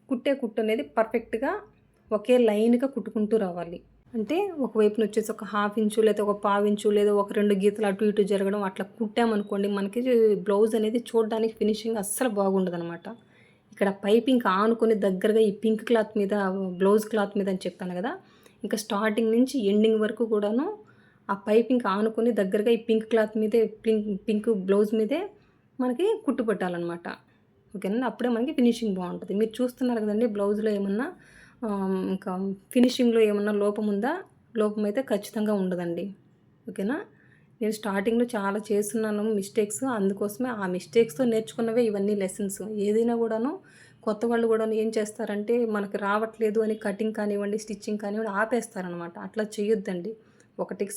కుట్టు అనేది పర్ఫెక్ట్గా ఒకే లైన్గా కుట్టుకుంటూ రావాలి. అంటే ఒకవైపున వచ్చేసి ఒక 1/2 ఇంచు లేదా ఒక 1/4 ఇంచు లేదా ఒక 2 గీతలు అటు ఇటు జరగడం అట్లా కుట్టామనుకోండి, మనకి బ్లౌజ్ అనేది చూడడానికి ఫినిషింగ్ అస్సలు బాగుండదు అనమాట. ఇక్కడ పైపింగ్ ఆనుకొని దగ్గరగా ఈ పింక్ క్లాత్ మీద, బ్లౌజ్ క్లాత్ మీద అని చెప్పాను కదా, ఇంకా స్టార్టింగ్ నుంచి ఎండింగ్ వరకు కూడాను ఆ పైపింగ్ ఆనుకొని దగ్గరగా ఈ పింక్ క్లాత్ మీదే, పింక్ బ్లౌజ్ మీదే మనకి కుట్టు పెట్టాలన్నమాట. ఓకేనా, అప్పుడే మనకి ఫినిషింగ్ బాగుంటుంది. మీరు చూస్తున్నారు కదండి, బ్లౌజ్లో ఏమన్నా ఇంకా ఫినిషింగ్లో ఏమన్నా లోపం ఉందా? లోపం అయితే ఖచ్చితంగా ఉండదండి. ఓకేనా, నేను స్టార్టింగ్లో చాలా చేస్తున్నాను మిస్టేక్స్, అందుకోసమే ఆ మిస్టేక్స్తో నేర్చుకున్నవే ఇవన్నీ లెసన్స్. ఏదైనా కూడాను కొత్త వాళ్ళు కూడా ఏం చేస్తారంటే, మనకు రావట్లేదు అని కటింగ్ కానివ్వండి, స్టిచ్చింగ్ కానివ్వండి ఆపేస్తారనమాట. అట్లా చేయొద్దండి. ఒకటికి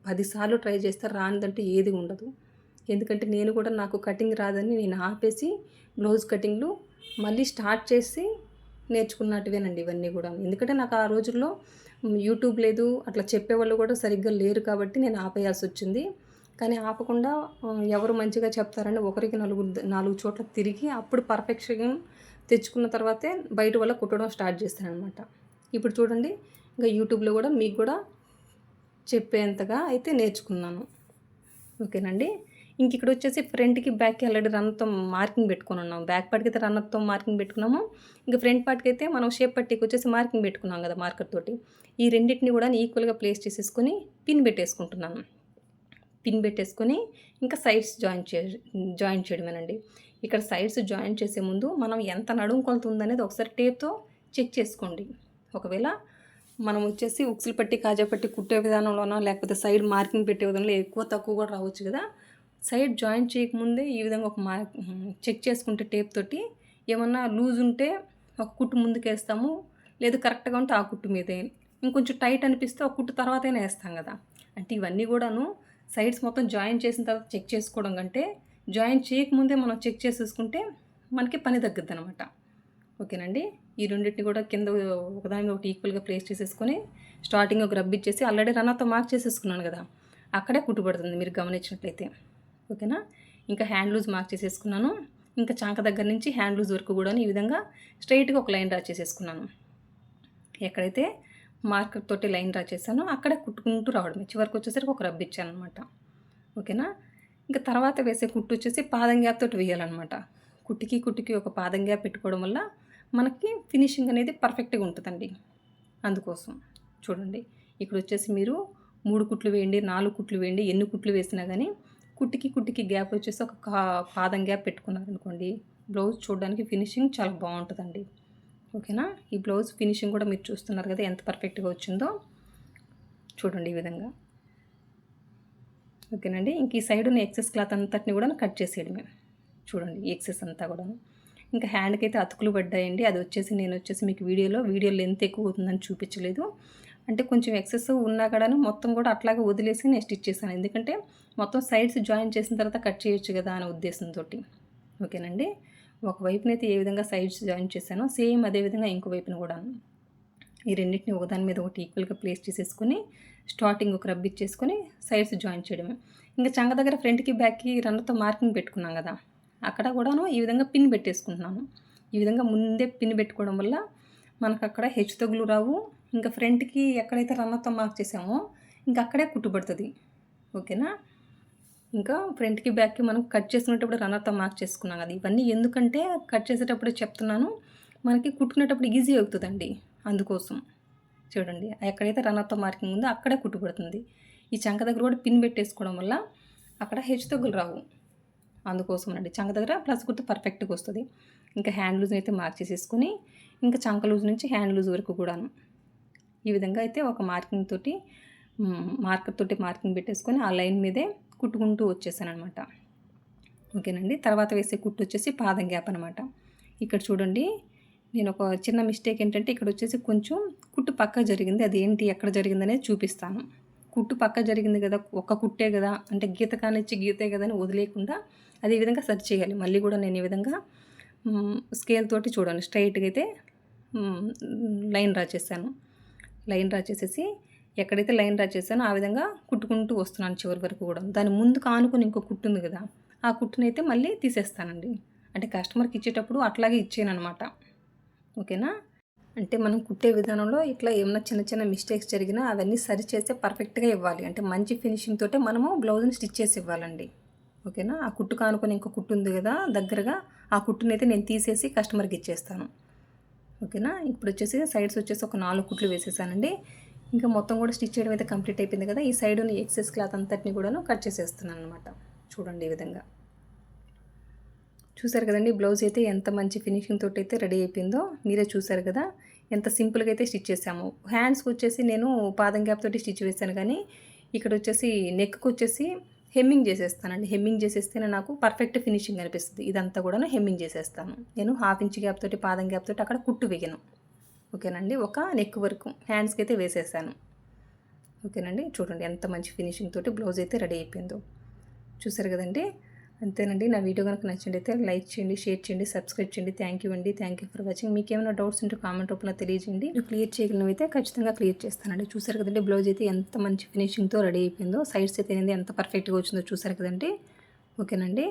10 సార్లు ట్రై చేస్తే రానిదంటూ ఏది ఉండదు. ఎందుకంటే నేను కూడా నాకు కటింగ్ రాదని నేను ఆపేసి బ్లౌజ్ కటింగ్లు మళ్ళీ స్టార్ట్ చేసి నేర్చుకున్నట్టువేనండి ఇవన్నీ కూడా. ఎందుకంటే నాకు ఆ రోజుల్లో యూట్యూబ్ లేదు, అట్లా చెప్పేవాళ్ళు కూడా సరిగ్గా లేరు కాబట్టి నేను ఆపేయాల్సి వచ్చింది. కానీ ఆపకుండా ఎవరు మంచిగా చెప్తారని ఒకరికి 4 చోట్ల తిరిగి అప్పుడు పర్ఫెక్షన్ తెచ్చుకున్న తర్వాతే బయట వల్ల కుట్టడం స్టార్ట్ చేస్తానమాట. ఇప్పుడు చూడండి, ఇంకా యూట్యూబ్లో కూడా మీకు కూడా చెప్పేంతగా అయితే నేర్చుకున్నాను. ఓకేనండి, ఇంక ఇక్కడ వచ్చేసి ఫ్రంట్కి బ్యాక్కి ఆల్రెడీ రన్తో మార్కింగ్ పెట్టుకుని ఉన్నాం. బ్యాక్ పార్ట్కి అయితే రన్నర్తో మార్కింగ్ పెట్టుకున్నాము. ఇంకా ఫ్రంట్ పార్ట్కి అయితే మనం షేప్ పట్టీకి వచ్చేసి మార్కింగ్ పెట్టుకున్నాం కదా మార్కర్ తోటి. ఈ రెండింటిని కూడా ఈక్వల్గా ప్లేస్ చేసేసుకొని పిన్ పెట్టేసుకుంటున్నాను. పిన్ పెట్టేసుకొని ఇంకా సైడ్స్ జాయిన్ చేయడమేనండి. ఇక్కడ సైడ్స్ జాయిన్ చేసే ముందు మనం ఎంత నడుము కొలత ఉందనేది ఒకసారి టేప్తో చెక్ చేసుకోండి. ఒకవేళ మనం వచ్చేసి ఉక్సులు పట్టి, కాజా పట్టి కుట్టే విధానంలోనో లేకపోతే సైడ్ మార్కింగ్ పెట్టే విధానంలో ఎక్కువ తక్కువ కూడా రావచ్చు కదా. సైడ్ జాయిన్ చేయకముందే ఈ విధంగా ఒక చెక్ చేసుకుంటే టేప్ తోటి ఏమన్నా లూజ్ ఉంటే ఒక కుట్టు ముందుకు వేస్తాము, లేదు కరెక్ట్గా ఉంటే ఆ కుట్టు మీదే, ఇంకొంచెం టైట్ అనిపిస్తే ఒక కుట్టు తర్వాతైనా వేస్తాం కదా. అంటే ఇవన్నీ కూడాను సైడ్స్ మొత్తం జాయిన్ చేసిన తర్వాత చెక్ చేసుకోవడం కంటే జాయిన్ చేయకముందే మనం చెక్ చేసేసుకుంటే మనకి పని తగ్గుద్ది అనమాట. ఓకేనండి, ఈ రెండింటిని కూడా కింద ఒకదాని ఒకటి ఈక్వల్గా ప్లేస్ చేసేసుకొని స్టార్టింగ్ ఒక రబ్ ఇచ్చేసి ఆల్రెడీ రన్నర్తో మార్క్ చేసేసుకున్నాను కదా, అక్కడే కుట్టుబడుతుంది మీరు గమనించినట్లయితే. ఓకేనా, ఇంకా హ్యాండ్ లూజ్ మార్క్ చేసేసుకున్నాను. ఇంకా చాంక దగ్గర నుంచి హ్యాండ్ లూజ్ వరకు కూడా ఈ విధంగా స్ట్రైట్గా ఒక లైన్ డ్రా చేసేసుకున్నాను. ఎక్కడైతే మార్కర్ తోటి లైన్ డ్రా చేశానో అక్కడే కుట్టుకుంటూ రావడమే. చివరికి వచ్చేసరికి ఒక రబ్ ఇచ్చాను అనమాట. ఓకేనా, ఇంకా తర్వాత వేసే కుట్టు వచ్చేసి పాదం గ్యాప్ తోటి వేయాలన్నమాట. కుట్టికి ఒక పాదం గ్యాప్ పెట్టుకోవడం వల్ల మనకి ఫినిషింగ్ అనేది పర్ఫెక్ట్గా ఉంటుందండి. అందుకోసం చూడండి, ఇక్కడ వచ్చేసి మీరు 3 కుట్లు వేయండి, 4 కుట్లు వేయండి, ఎన్ని కుట్లు వేసినా కానీ కుట్టికి గ్యాప్ వచ్చేసి ఒక పాదం గ్యాప్ పెట్టుకున్నారనుకోండి, బ్లౌజ్ చూడడానికి ఫినిషింగ్ చాలా బాగుంటుందండి. ఓకేనా, ఈ బ్లౌజ్ ఫినిషింగ్ కూడా మీరు చూస్తున్నారు కదా ఎంత పర్ఫెక్ట్గా వచ్చిందో. చూడండి ఈ విధంగా. ఓకేనండి, ఇంక ఈ సైడ్ ఉన్న ఎక్సెస్ క్లాత్ అంతటిని కూడా కట్ చేసేయడమే. చూడండి ఈ ఎక్సెస్ అంతా కూడా. ఇంకా హ్యాండ్కి అయితే అతుకులు పడ్డాయండి. అది వచ్చేసి నేను మీకు వీడియో లెంత్ ఎక్కువ అవుతుందని చూపించలేదు. అంటే కొంచెం ఎక్సెస్ ఉన్నా కూడా మొత్తం కూడా అట్లాగే వదిలేసి నేను స్టిచ్ చేశాను. ఎందుకంటే మొత్తం సైడ్స్ జాయిన్ చేసిన తర్వాత కట్ చేయొచ్చు కదా అనే ఉద్దేశంతో. ఓకేనండి, ఒకవైపునైతే ఏ విధంగా సైడ్స్ జాయిన్ చేశానో సేమ్ అదే విధంగా ఇంకో వైపున కూడా ఈ రెండింటిని ఒకదాని మీద ఒకటి ఈక్వల్గా ప్లేస్ చేసేసుకొని స్టార్టింగ్ ఒక రబ్ ఇచ్చేసుకొని సైడ్స్ జాయిన్ చేయడమే. ఇంకా చంక దగ్గర ఫ్రంట్కి బ్యాక్కి రన్నర్తో మార్కింగ్ పెట్టుకున్నాం కదా, అక్కడ కూడాను ఈ విధంగా పిన్ పెట్టేసుకుంటున్నాను. ఈ విధంగా ముందే పిన్ పెట్టుకోవడం వల్ల మనకు అక్కడ హెచ్చు తగులు రావు. ఇంకా ఫ్రంట్కి ఎక్కడైతే రన్నర్తో మార్క్ చేసామో ఇంకా అక్కడే కుట్టుబడుతుంది. ఓకేనా, ఇంకా ఫ్రంట్కి బ్యాక్కి మనం కట్ చేసుకునేటప్పుడు రన్నర్తో మార్క్ చేసుకున్నాం కదా. ఇవన్నీ ఎందుకంటే కట్ చేసేటప్పుడు చెప్తున్నాను, మనకి కుట్టుకునేటప్పుడు ఈజీ అవుతుందండి. అందుకోసం చూడండి, ఎక్కడైతే రన్నర్తో మార్కింగ్ ఉందో అక్కడే కుట్టుబడుతుంది. ఈ చంక దగ్గర కూడా పిన్ పెట్టేసుకోవడం వల్ల అక్కడ హెచ్చు తగ్గులు రావు. అందుకోసం అండి చంక దగ్గర ప్లస్ గుర్తు పర్ఫెక్ట్గా వస్తుంది. ఇంకా హ్యాండ్ లూజ్ అయితే మార్క్ చేసేసుకొని ఇంకా చంక లూజ్ నుంచి హ్యాండ్ లూజ్ వరకు కూడాను ఈ విధంగా అయితే ఒక మార్కింగ్ తోటి మార్కర్ తోటి మార్కింగ్ పెట్టేసుకొని ఆ లైన్ మీదే కుట్టుకుంటూ వచ్చేసాను అనమాట. ఓకేనండి, తర్వాత వేసే కుట్టు వచ్చేసి పాదం గ్యాప్ అనమాట. ఇక్కడ చూడండి, నేను ఒక చిన్న మిస్టేక్ ఏంటంటే ఇక్కడ వచ్చేసి కొంచెం కుట్టు పక్క జరిగింది. అది ఏంటి ఎక్కడ జరిగింది అనేది చూపిస్తాను. కుట్టు పక్క జరిగింది కదా, ఒక్క కుట్టే కదా అంటే గీత కానిచ్చి గీతే కదా అని వదిలేయకుండా అదే విధంగా సర్చ్ చేయాలి. మళ్ళీ కూడా నేను ఈ విధంగా స్కేల్ తోటి చూడండి స్ట్రైట్గా అయితే లైన్ డ్రా చేశాను. లైన్ డ్రా చేసేసి ఎక్కడైతే లైన్ డ్రా చేశానో ఆ విధంగా కుట్టుకుంటూ వస్తున్నాను చివరి వరకు కూడా. దాని ముందుకు ఆనుకొని ఇంకో కుట్టు ఉంది కదా, ఆ కుట్టునైతే మళ్ళీ తీసేస్తానండి. అంటే కస్టమర్కి ఇచ్చేటప్పుడు అట్లాగే ఇచ్చానమాట. ఓకేనా. అంటే మనం కుట్టే విధానంలో ఇట్లా ఏమైనా చిన్న చిన్న మిస్టేక్స్ జరిగినా అవన్నీ సరి చేస్తే పర్ఫెక్ట్గా ఇవ్వాలి. అంటే మంచి ఫినిషింగ్ తోటే మనము బ్లౌజ్ని స్టిచ్ చేసి ఇవ్వాలండి. ఓకేనా. ఆ కుట్టు కానుకొని ఇంకో కుట్టు ఉంది కదా దగ్గరగా, ఆ కుట్టునైతే నేను తీసేసి కస్టమర్కి ఇచ్చేస్తాను. ఓకేనా. ఇప్పుడు వచ్చేసి సైడ్స్ వచ్చేసి ఒక 4 కుట్లు వేసేసానండి. ఇంకా మొత్తం కూడా స్టిచ్ చేయడం అయితే కంప్లీట్ అయిపోయింది కదా. ఈ సైడ్ ఉన్న ఎక్సెస్ క్లాత్ అంతటిని కూడాను కట్ చేసేస్తున్నాను అనమాట. చూడండి ఈ విధంగా. చూసారు కదండి బ్లౌజ్ అయితే ఎంత మంచి ఫినిషింగ్ తోటి అయితే రెడీ అయిపోయిందో మీరే చూసారు కదా. ఎంత సింపుల్గా అయితే స్టిచ్ చేసాము. హ్యాండ్స్కి వచ్చేసి నేను పాదం గ్యాప్ తోటి స్టిచ్ వేసాను, కానీ ఇక్కడ వచ్చేసి నెక్కి వచ్చేసి హెమ్మింగ్ చేసేస్తానండి. హెమ్మింగ్ చేసేస్తేనే నాకు పర్ఫెక్ట్ ఫినిషింగ్ అనిపిస్తుంది. ఇదంతా కూడా హెమ్మింగ్ చేసేస్తాను నేను. 1/2 ఇంచ్ గ్యాప్ తోటి పాదం గ్యాప్ తోటి అక్కడ కుట్టు వేయను. ఓకేనండి. ఒక నెక్ వరకు హ్యాండ్స్కి అయితే వేసేసాను. ఓకేనండి. చూడండి ఎంత మంచి ఫినిషింగ్ తోటి బ్లౌజ్ అయితే రెడీ అయిపోయిందో. చూసారు కదండి. అంతేనండి. నా వీడియో కనుక నచ్చినట్లయితే లైక్ చేయండి, షేర్ చేయండి, సబ్స్క్రైబ్ చేయండి. థ్యాంక్ యూ అండి. Thank you for watching. మీకు ఏమైనా డౌట్స్ ఉంటే కామెంట్ రూపంలో తెలియజేయండి. నేను క్లియర్ చేయగలనైతే ఖచ్చితంగా క్లియర్ చేస్తానండి. చూసారు కదండి బ్లౌజ్ అయితే ఎంత మంచి ఫినిషింగ్తో రెడీ అయిపోయిందో. సైడ్స్ అయితే ఎంత పర్ఫెక్ట్గా వచ్చిందో చూసారు కదండి. ఓకేనండి.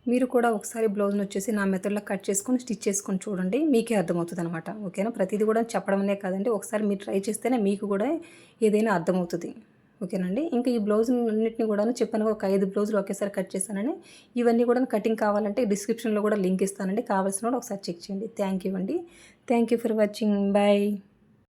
మీరు కూడా ఒకసారి బ్లౌజ్ని వచ్చేసి నా మెథడ్లో కట్ చేసుకొని స్టిచ్ చేసుకొని చూడండి, మీకే అర్థమవుతుంది అనమాట. ఓకేనా. ప్రతిదీ కూడా చెప్పడమనే కాదండి, ఒకసారి మీరు ట్రై చేస్తేనే మీకు కూడా ఏదైనా అర్థమవుతుంది. ఓకేనండి. ఇంకా ఈ బ్లౌజ్ అన్నింటినీ కూడా చెప్పాను, ఒక 5 బ్లౌజులు ఒకేసారి కట్ చేశానని. ఇవన్నీ కూడా కటింగ్ కావాలంటే డిస్క్రిప్షన్లో కూడా లింక్ ఇస్తానండి, కావాల్సిన కూడా ఒకసారి చెక్ చేయండి. థ్యాంక్ యూ అండి. Thank you for watching. Bye.